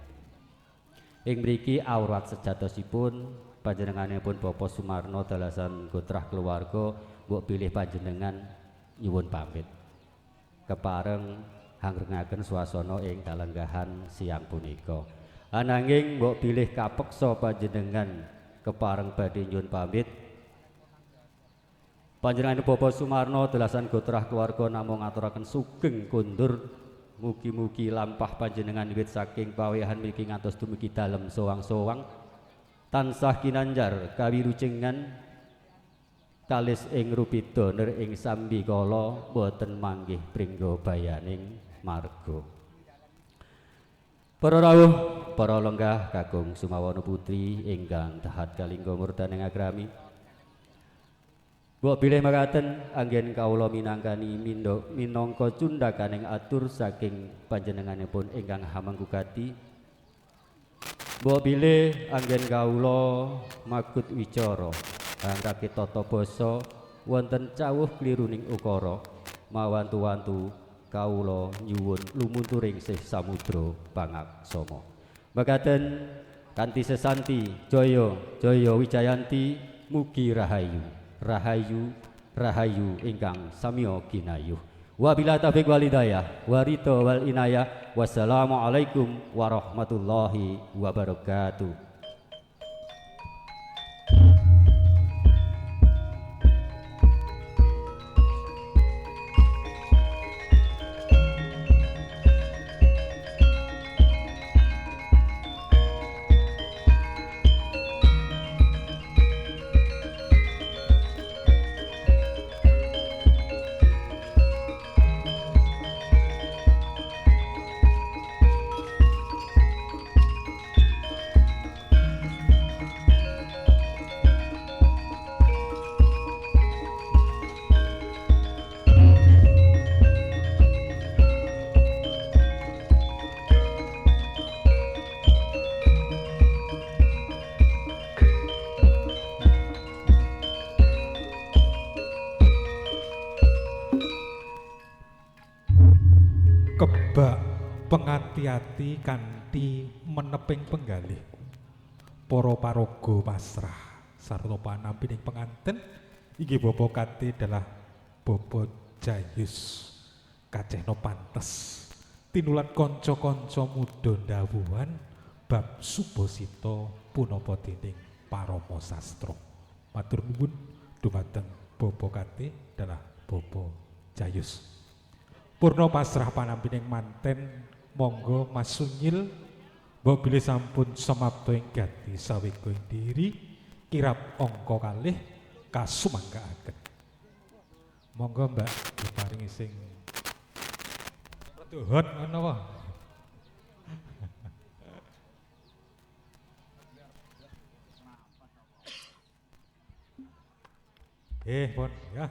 Ing mriki awrat sejatosipun panjenenganipun Bapak Sumarno dalasan gotrah keluarga mbok bilih panjenengan nyuwun pamit. Kepareng hangrengaken swasana ing kalenggahan siang punika. Ananging mbok bilih kapeksa panjenengan kepareng badhe nyuwun pamit. Panjenengan Bapak Sumarno dalasan gotrah keluarga namung ngaturaken sugeng kondur mugi-mugi lampah panjenengan wiwit saking pawehan mriki ngantos dumugi dalem sowang-sowang tansah kinanjar kawilujengan kalis ing rupida nir ing sambikala boten manggih pringga bayaning marga. Para rawuh, para lenggah kakung Sumawana putri ingkang dahat kalingga murdaneng agrami. Mbok bilih makaten anggen kawula minangkani minangka cundhakaning atur saking panjenenganipun ingkang hamanggugati. Mbok bilih anggen kawula magut wicara angkake tata basa wonten cawuh kliruning ukara mawantu-wantu kawula nyuwun lumunturing sih samudra pangaksama. Mekaten kanthi sesanti jaya jaya wijayanti mugi rahayu rahayu rahayu ingkang samya kinayuh. Wabillahi taufiq wal hidayah wa ridha wal inayah. Wassalamualaikum warahmatullahi wabarakatuh. Kebak pengati-ati kanthi meneping penggalih para paraga pasrah sarta panampining penganten inggih bapa kanthi adalah Bapa Jayus kacehna pantes tinulat kanca-kanca muda ndhawuhan bab Subasita punapa dening parama sastra. Matur nuwun dumateng Bapa kanthi adalah Bapa Jayus. Purna pasrah panampining manten monggo Mas Sunyil mbok bilih sampun samapta ing gati sawega ing diri kirap angka kalih kasumanggaaken. Monggo Mbak diparingi sing rada hot ngono wae. Pun ya.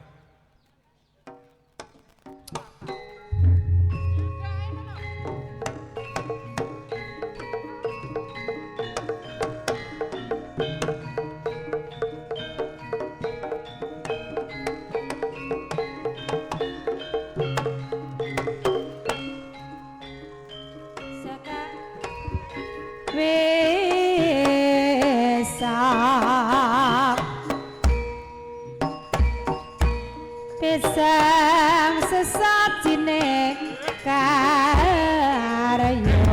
Pisang sesatine karyo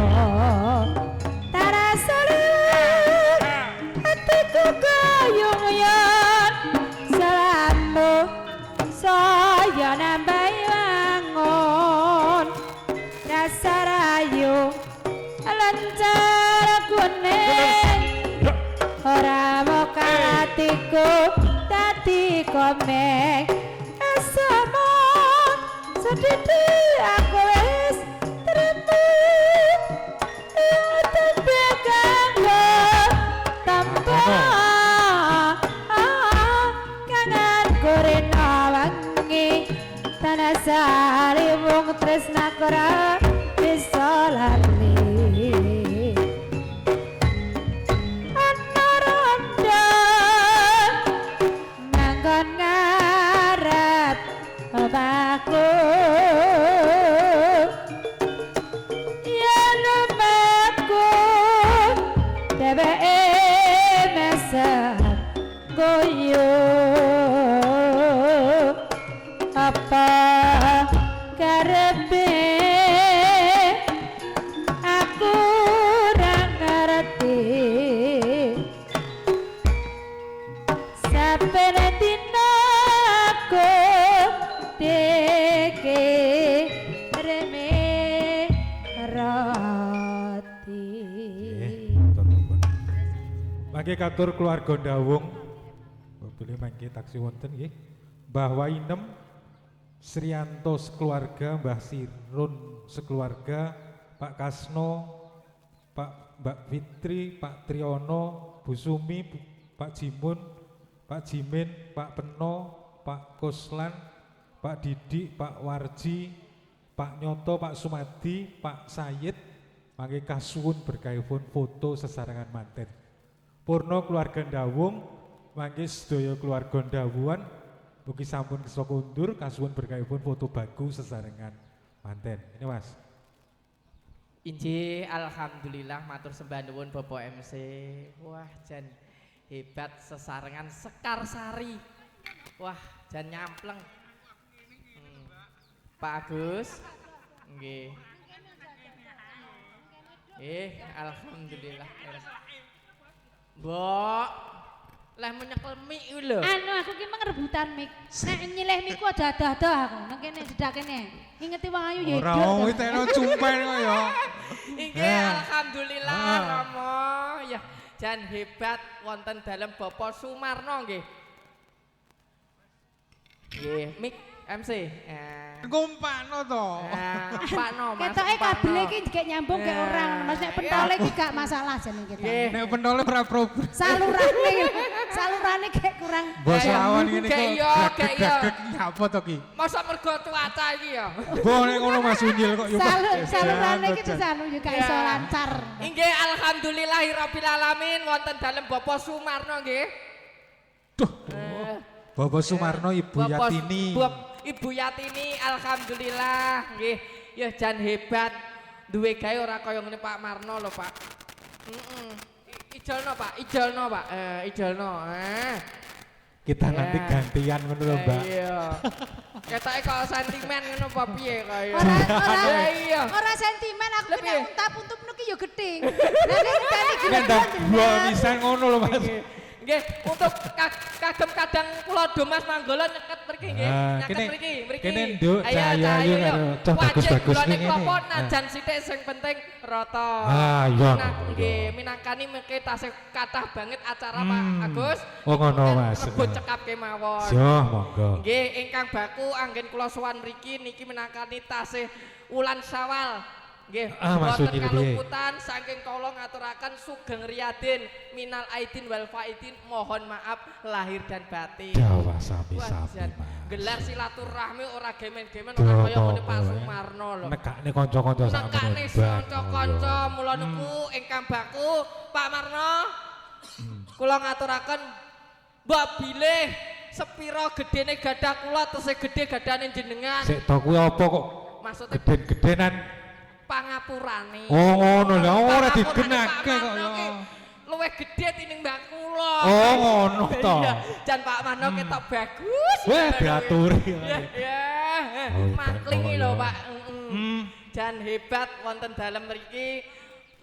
tarasulu hatiku gayung yen selalu saya nambah dadi komeng asama sedidi aku wis terima tembe kanggo tanpa kangen korena wangi tanah sari wong tresna kora bisa lali ana ronda manggon ngarep omahku yen omahku dheweke mesem goyo apa karepe aku ora ngerti saben dina aku deke reme roti Mangke katur keluarga Dawung boleh mangke taksi wonten nggih Mbah Wainem Srianto sekeluarga, Mbah Sirun sekeluarga, Pak Kasno, Mbak Fitri, Pak Triyono, Bu Sumi, Pak Jimun, Pak Jimin, Pak Peno, Pak Koslan, Pak Didik, Pak Warji, Pak Nyoto, Pak Sumadi, Pak Sayid, mangke kasuwun berkahipun foto sesarengan manten. Purno keluarga Dawung, mangke sedaya keluarga Dawuhan mugi sampun kesok undur kasuwun berkahipun foto bagus sesarengan manten. Ini Mas. Inji alhamdulillah matur sembah nuwun Bapak MC. Wah jan hebat sesarengan Sekar Sari. Wah jan nyampleng. Pak Agus. Nggih. Alhamdulillah. Mbok lah menyekel mik kuwi lho. Anu aku ki rebutan mik. Nek nyilih miku aja ada-ada aku. Nang kene sedak kene. Ingeti wong ayu ya. Ora wong tekno cumpen kok ya. Inggih alhamdulillah Rama. Ya jan hebat wonten dalem Bapak Sumarno nggih. Nggih, mik MC. Kumpakno to. Pakno Mas. Ketoke kabel iki gek nyambung gek ora. Mas nek pentole iki gak masalah jeneng kita. Nek pentole ora problem. Salurane gek kurang. Basa awan ngene kok. Gek yo. Apa to ki? Masa mergo cuaca iki ya. Mbok nek ngono Mas Unyil kok yo. Salurane iki disalu yo gak iso lancar. Inggih alhamdulillahirabbil alamin wonten dalem Bapak Sumarno nggih. Duh. Bapak Sumarno Ibu Yatini. Ibu Yatini alhamdulillah nggih. Ya jan hebat. Duwe gawe ora kaya ngene Pak Marno lho, Pak. Ijolno, Pak. Ijolno. Kita nanti gantian ngono lho, Mbak. Iya. Ketoke kok sentimen ngono apa piye kaya. Ora sentimen aku nek unta puntupnu ki yo gedhe. Lah nek kali Nek gua bisa ngono lho, Mas. Nggih, untuk kagem kadang kula Domas Manggala nyeket mriki nggih. Nyeket mriki. Kene nduk Cahayayu karo cah bagus-bagus ngene. Apa najan sithik sing penting rata. Iya. Nggih, minangkani mengke tasih kathah banget acara Pak Agus. Oh ngono Mas. Rebut cekap kemawon. Yo, monggo. Nggih, ingkang baku anggen kula sowan mriki niki minangkani tasih wulan Syawal. Nggih, maksud boten ini kalumputan saking kula ngaturaken sugeng riyadin minal aidin wal faidin mohon maaf lahir dan batin. Jawa sami-sami. Gelar silaturahmi ora gemen-gemen ora kaya ngene Pak Sumarno lho. Nekane kanca-kanca sakmene. Nekane kanca-kanca mula niku ingkang baku Pak Marno. Kula ngaturaken mbok bilih sepira gedene gadah kula tesih gedhe gadane jenengan. Sik to kuwi apa kok? Maksudnya Geden-gedenan pangapurane. Oh ngono lho ora digenake kok ya. Luwih gedhe tining mbak kula. Oh ngono to. Jan Pak Mano ketok bagus. Wah diaturi. Ya. Makling lho Pak. Jan hebat wonten dalem mriki.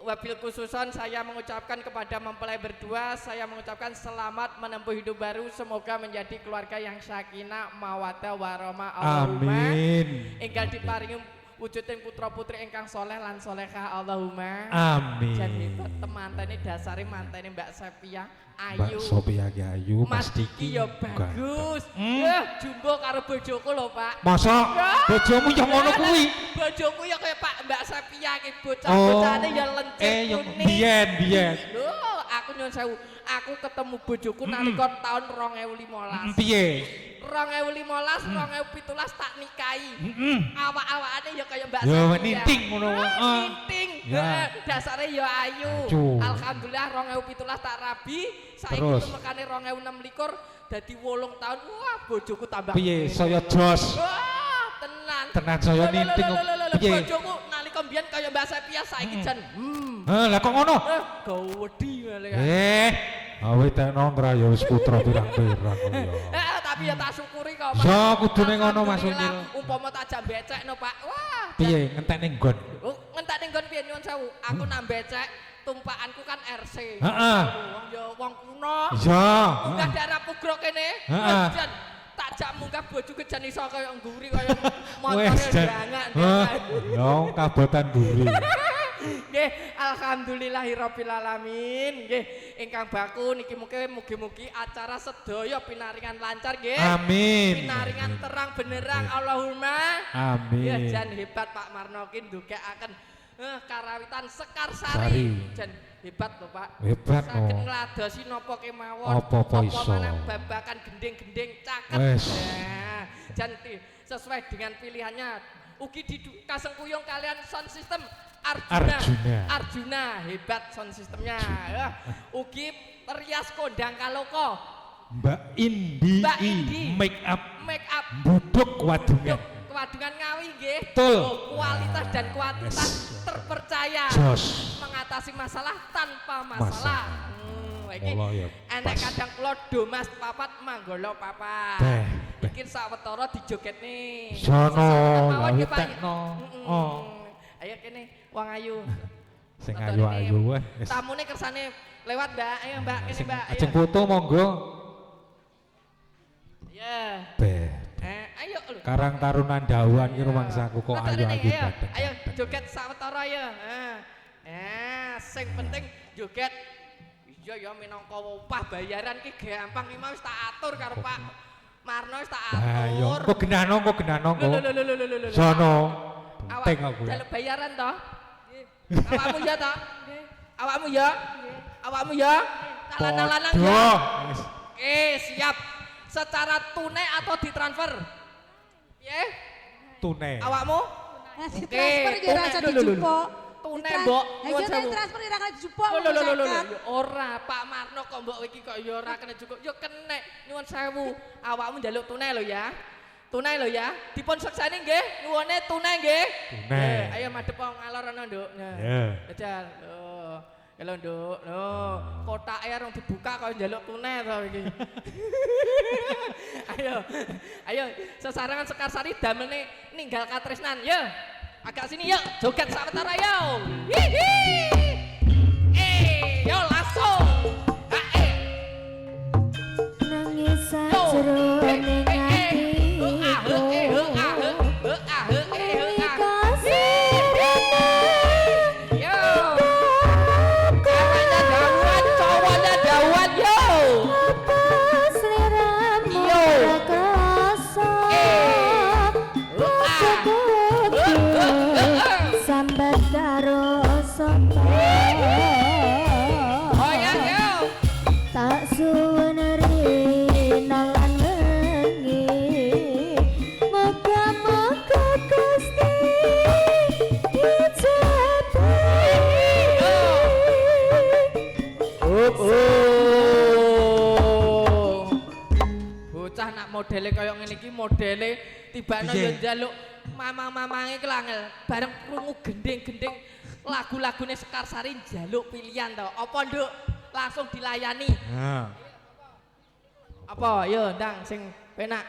Wabil khususon saya mengucapkan kepada mempelai berdua, saya mengucapkan selamat menempuh hidup baru, semoga menjadi keluarga yang sakinah mawaddah warahmah. Amin. Enggal diparingi wujuding putra-putri ingkang soleh lan solehah Allahumma. Amin. Jan hebat temantene dasare mantene Mbak Sepia Mbak ayu. Sophia ki ayu, Mas Mas Diki ya bagus. Ya jumbo karo bojoku lho, Pak. Masa bojomu yang ngono kuwi? Bojoku ya kaya Pak Mbak Sepia ki bocah-bocahane ya lencet kuning. biyen. Lho, aku nyuwun sewu. Aku ketemu bojoku nalika tahun 2015. Piye? 2015, 2017 tak nikahi. Awak-awakane ya kaya Mbak Ya Sepia. ninting ngono. Ninting. Ya. Dasare ya ayu. Aduh. Alhamdulillah 2017 tak rabi. Saiki Terus? tumekane 2026 dadi 8 tahun. Wah, bojoku tambah. Piye gede. saya jos? Wah, tenan. Tenan saya ninting. Piye? Bojoku nalika mbiyen kaya Mbak Sepia saiki jan. Lah kok ngono? Gawedi ngene. Awit teknondra ya wis putra pirang-pirang ya. Tapi ya tak syukuri kok. Pak. Ya kudune ngono Mas Alhamdulillah, Unyil. Umpama tak jam becekno, Pak. Wah. Piye ngenteni nggon? Ngentak ning nggon piye nyuwun sewu. Aku nang becek tumpakanku kan RC. Heeh. Wong ya wong kuno. Iya. Munggah daerah Pugro kene. Heeh. Jan tak jak munggah bojoku jan iso kaya ngguri kaya Wes montore jan. drangak. Ya kabotan buri. Nggih, alhamdulillahirabbil alamin. Nggih, ingkang baku niki mugi-mugi acara sedaya pinaringan lancar nggih. Amin. Pinaringan terang benerang Allahumma. Amin. Ya jan hebat Pak Marno ki ndugekaken karawitan Sekar Sari. Sari. Jan hebat lho Pak. Hebat, Saged oh. ngladosi napa kemawon. Apa-apa iso. manah babakan gending-gending caket. Wes. Nah, jan sesuai dengan pilihannya. Ugi kasengkuyung kalian sound system Arjuna hebat sound systemnya. Ya. Ugi perias kondang kaloko. Mbak Indi, Mbak Indi. make up Yuk, buduk wadungan. kewadungan Ngawi nggih. Betul. Oh, kualitas dan kuantitas terpercaya. Jos. Mengatasi masalah tanpa masalah. Iki Mula ya enek pas. kadang kula domas papat manggolo papat. Beh, Iki sawetara dijogetne. Sono, Mawon nggih, Pak. tekno. Oh. Ayo kene wong ayu. Sing Tonton ayu-ayu ini. weh. Tamune kersane lewat, Mbak. Ayo, Mbak, kene, Mbak. Ayo. Ajeng foto monggo. Ya. Beh. Ayo lho. Karang Tarunan Dawan ki rumangsaku kok Tonton ini, ayu-ayu ayo. banget. Ayo joget sawetara ya. Sing penting joget. Iya ya minangka upah bayaran ki gampang iki wis tak atur karo Pak Marno wis tak Ayo, atur. kok genano kok. Lho. Sono. Awak Penting aku ya. jaluk bayaran toh? Awakmu ya toh? Awakmu ya? Awakmu ya? Lanang-lanang ya? Podo. Wis. Oke, siap. Secara tunai atau ditransfer? Piye? Tunai. Awakmu? Nasi Oke, transfer ya rasa tunai. Lho, lho, lho. dijupuk. Tunai, Mbok. Lah Nyuwun iya sewu. transfer ya rasa dijupuk. Lho. Ora, Pak Marno kok mbok iki kok ya ora kena cukup. Ya kena. Nyuwun sewu. Awakmu njaluk tunai lho ya. Tunai lho ya. Dipun sekseni nggih. Nuwune tunai nggih. Tunai. Ayo madhep ngalor ana, Nduk. Ya. Jajal. Loh. Halo, Nduk. Loh, kotake arung dibuka kok njaluk tunai to iki. Ayo, sesarengan Sekar Sari damelne ninggal katresnan. Yo. Agak sini yuk, joget sawetara yo. Hihi. Yo langsung. Nangis sajroning atiku Yo. Ceweknya dawan, cowoknya dawan yo. apa sliramu Yo. krasa sambat karo sapa Oh ya yo. tak suwun rina lan wengi moga-moga Gusti Bocah nak modele kaya ngene iki modele tibane yo Piye? njaluk mamang-mamange kelangel bareng krungu gending-gending lagu-lagune Sekar Sari njaluk pilihan to. Apa Nduk? Langsung dilayani. Nah, Apa? Yo ndang sing penak.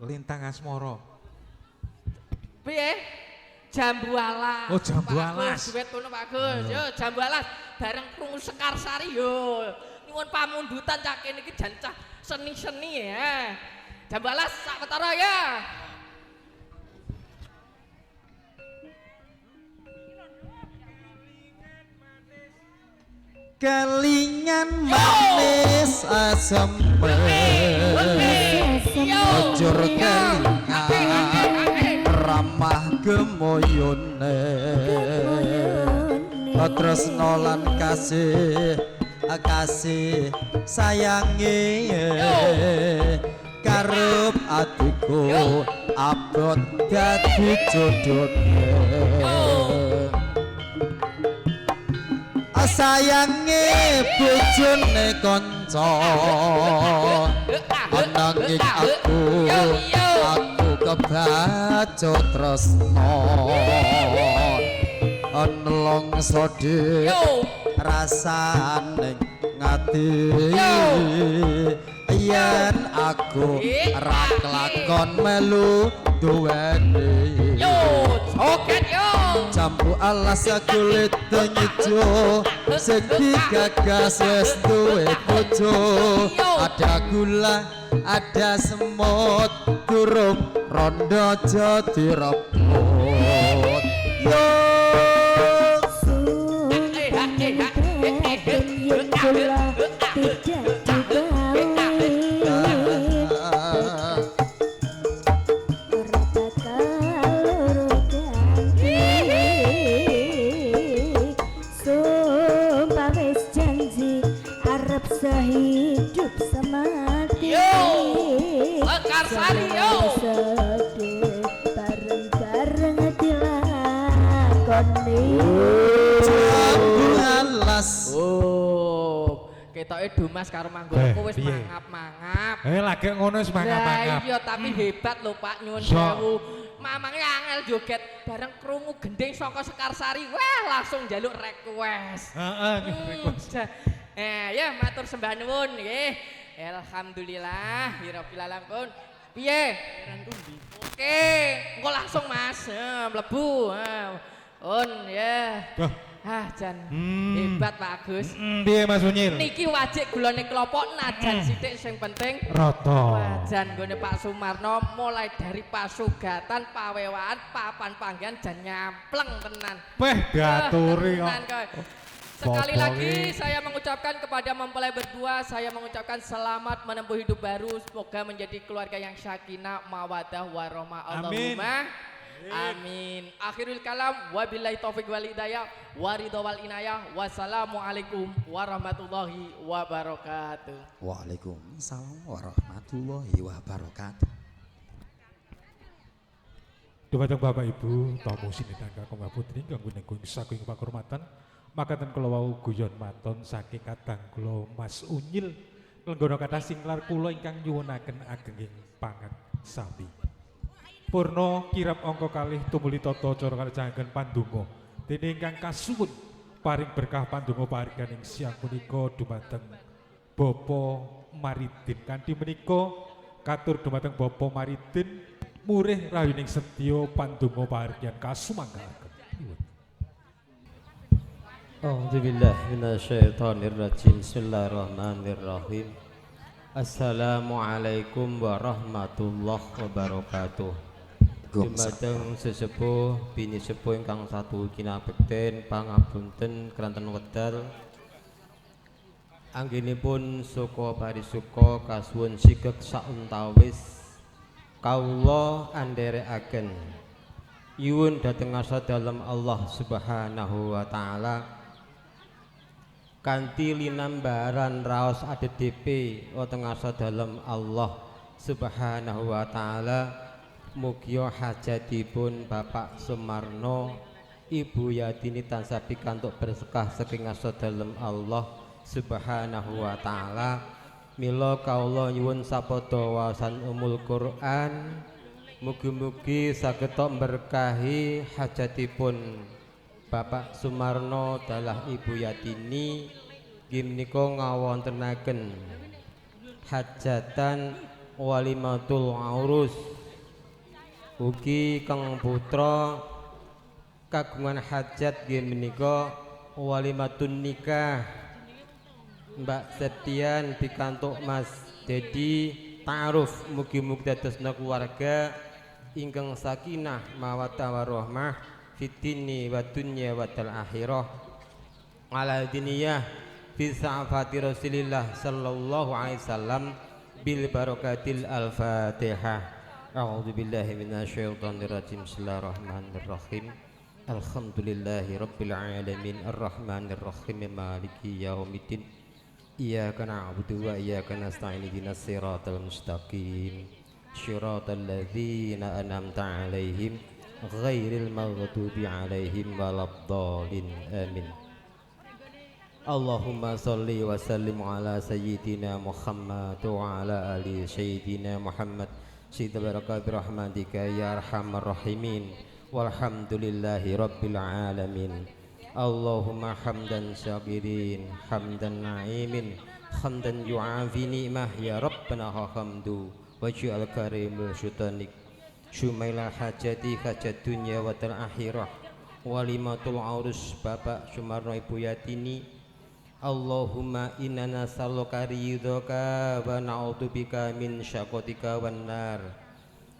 Lintang Asmara. Piye? Jambu alas. Oh, Jambu Bagus, Alas. duet ngono bagus. Yo Jambu Alas bareng krungu Sekar Sari yo. Nyuwun pamundutan cah kene iki jan cah seni-seni ya. Jambalas sak petara ya. Kelingan manis asem Ojur kelingan ramah gemoyone Tresno lan kasih kasih sayangi karep atiku abot dadi jodone sayange bojone kanca nanging aku kebacut tresno nelongso de rasane ngati yen aku ra kelakon melu duweni joget yo jambu alas kulit nyejo segi gagas wis duwe bojo ada gula ada semut durung rondo jadi rebut yo sehidup semati Lekarsari yo sedih bareng-bareng dilakoni alas ketoke Dumas karo Manggolku wis mangap-mangap lagi ngono wis mangap-mangap iya tapi hebat lho Pak nyuwun sewu mamangnya angel joget bareng krungu gending saka Sekarsari wah langsung njaluk request request ya matur sembah nuwun nggih. Alhamdulillah rabbil alamin. Piye? Oke, engko langsung Mas mlebu. Ya. Jan hebat Pak Agus. Piye Mas Unyil? Niki wajik gulane klopo najan sithik sing penting rata. Wajan nggone Pak Sumarno mulai dari pasugatan, pawewaan, papan panggihan jan nyampleng tenan. Weh diaturi kok. Sekali lagi saya mengucapkan kepada mempelai berdua, saya mengucapkan selamat menempuh hidup baru, semoga menjadi keluarga yang sakinah, mawaddah, warahmah. Allahumma amin. Akhirul kalam, wabillahi taufiq wal hidayah, waridho wal inayah, wassalamualaikum warahmatullahi wabarakatuh. Waalaikumsalam warahmatullahi wabarakatuh. Dumateng Bapak Ibu, tamu sinetangga Koma Putri kanggo nenggung saking pakurmatan makaten kula wau guyon maton saking kadang kula Mas Unyil nggono kathah singlar kula ingkang nyuwunaken agenging pangat sami. Purna kirap angka kalih tumuli tata cara kalajengaken pandonga. Dene ingkang kasuwun paring berkah pandonga paringaning siang punika dumateng Bapa Maridin. Kanthi menika katur dumateng Bapa Maridin murih rayuning sedya pandonga paringan kasumanggalaken. A'udzubillahi minasyaitonirrajim. Bismillahirrahmanirrahim. Assalamualaikum warahmatullahi wabarakatuh. Dumateng sesepuh bini sepuh ingkang satu kinabekten pangapunten keranten wedal anggenipun suka parisuka kasuwun sigeg sauntawis kawula andherekaken nyuwun dhateng asa dalem Allah Subhanahu wa taala kanthi linambaran raos ADDP wonten asa dalem Allah Subhanahu wa taala mugia hajatipun Bapak Sumarno Ibu Yatini tansah pikantuk berkah saking asa dalem Allah Subhanahu wa taala. Mila kawula nyuwun sapada waosan umul Quran mugi-mugi saged berkahi hajatipun Bapak Sumarno dalah Ibu Yatini menika ngawontenaken hajatan walimatul aurus ugi kang putra kagungan hajat nggih menika walimatun nikah Mbak Septian pikantuk Mas Dedi ta'aruf mugi-mugi dadosna keluarga ingkang sakinah mawaddah warahmah fid dini wa dunya wa tal akhirah ala diniyah fi sa'afati Rasulillah sallallahu alaihi wasallam bil barakatil al-Fatihah. A'udzu billahi minasyaitonir rajim. Bismillahirrahmanirrahim. Alhamdulillahi rabbil alamin arrahmanir rahim maliki yaumiddin. Iyyaka na'budu wa iyyaka nasta'in ihdinas siratal mustaqim. Shiratal ladzina an'amta 'alaihim ghairil maghdubi 'alaihim waladdallin. Amin. Allahumma salli wa sallim ala sayyidina Muhammad wa ala ali sayyidina Muhammad. Sida baraka birahmatika ya arhamar rahimin. Walhamdulillahi rabbil alamin. Allahumma hamdan syakirin, hamdan na'imin, hamdan yu'afi ni'mah ya Rabbana hamdu waj'al karimul syutanik syumailal hajati hajat dunya wa tal akhirah walimatul aurus Bapak Sumarno Ibu Yatini. Allahumma inna nas'aluka ridhaka wa na'udzubika min syaqatika wan nar.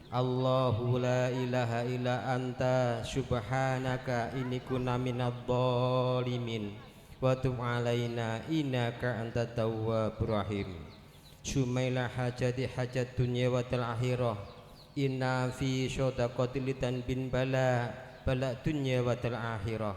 Allahu la ilaha illa anta subhanaka inni kunna minadh dhalimin wa tub alaina innaka antat tawwabur rahim. Sumaila hajati hajat dunya wa tal akhirah inna fi syadaqatil bin bala bala dunya wa tal akhirah.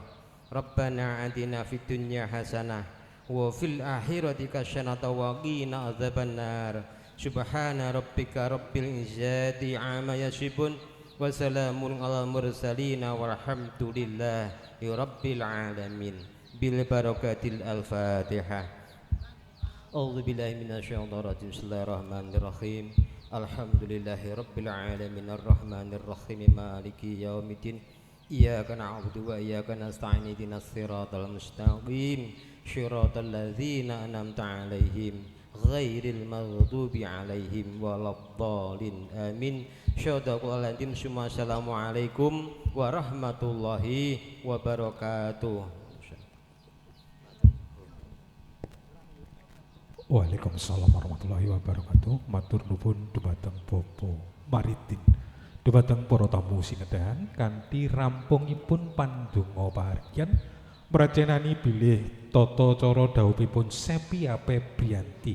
Rabbana atina fid dunya hasanah wa fil akhirati hasanah wa qina adzabannar. Subhana rabbika rabbil izzati amma yasifun wa salamun alal mursalin walhamdulillahi rabbil alamin bil barakatil al-Fatihah. A'udzu billahi minasyaitonir rajim. Bismillahirrahmanirrahim. Alhamdulillahi rabbil alamin arrahmanir rahim maliki yaumiddin. Iyyaka na'budu wa iyyaka nasta'in ihdinas siratal mustaqim shiratal ladzina an'amta 'alaihim ghairil maghdubi 'alaihim waladdallin. Amin. Syadaqallahul azim. Assalamualaikum warahmatullahi wabarakatuh. Waalaikumsalam warahmatullahi wabarakatuh. Matur nuwun dumateng Bapak Maritin, dumateng para tamu sinedahan kanthi rampungipun pandonga pahargyan mracenani bilih tata cara dawuhipun Sepia Febrianti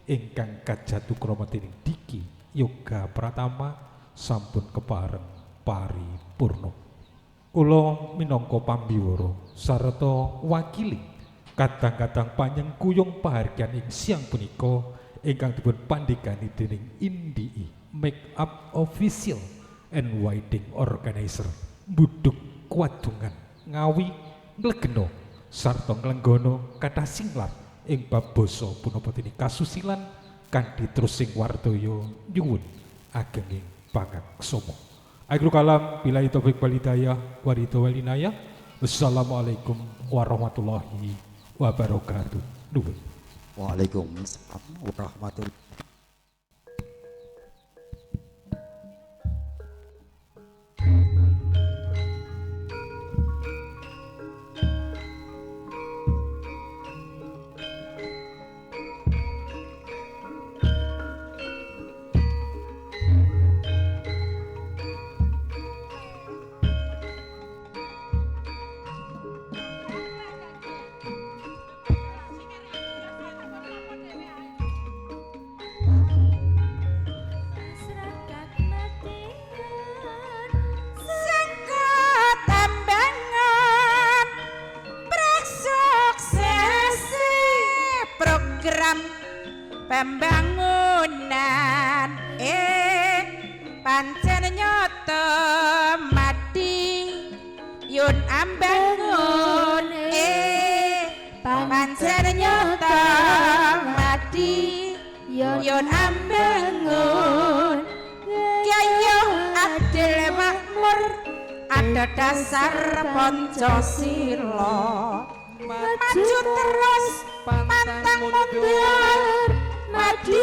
ingkang kajatukrama dening Diki Yoga Pratama sampun kepareng paripurna. Kula minangka pambiwara sarta wakili kadang-kadang panyengkuyung pahargyan ing siang punika ingkang dipun pandhegani dening Indii Makeup Official and Wedding Organizer Buduk Kwadungan Ngawi Nglegena sarta nglenggana kathah singlar ing bab basa punapa dene kasusilan kanthi terus sing wardaya nyuwun agenging pangaksama. Akhirul kalam billahi taufik wal hidayah wa ridho wal inayah. Wassalamualaikum warahmatullahi wabarakatuh. Nuwun. Waalaikumsalam warahmatullahi. Pembangunan pancen nyoto mati yun ambangun pancen nyoto mati yun ambangun Kiai adil makmur ada dasar Pancasila maju terus pantang mundur maju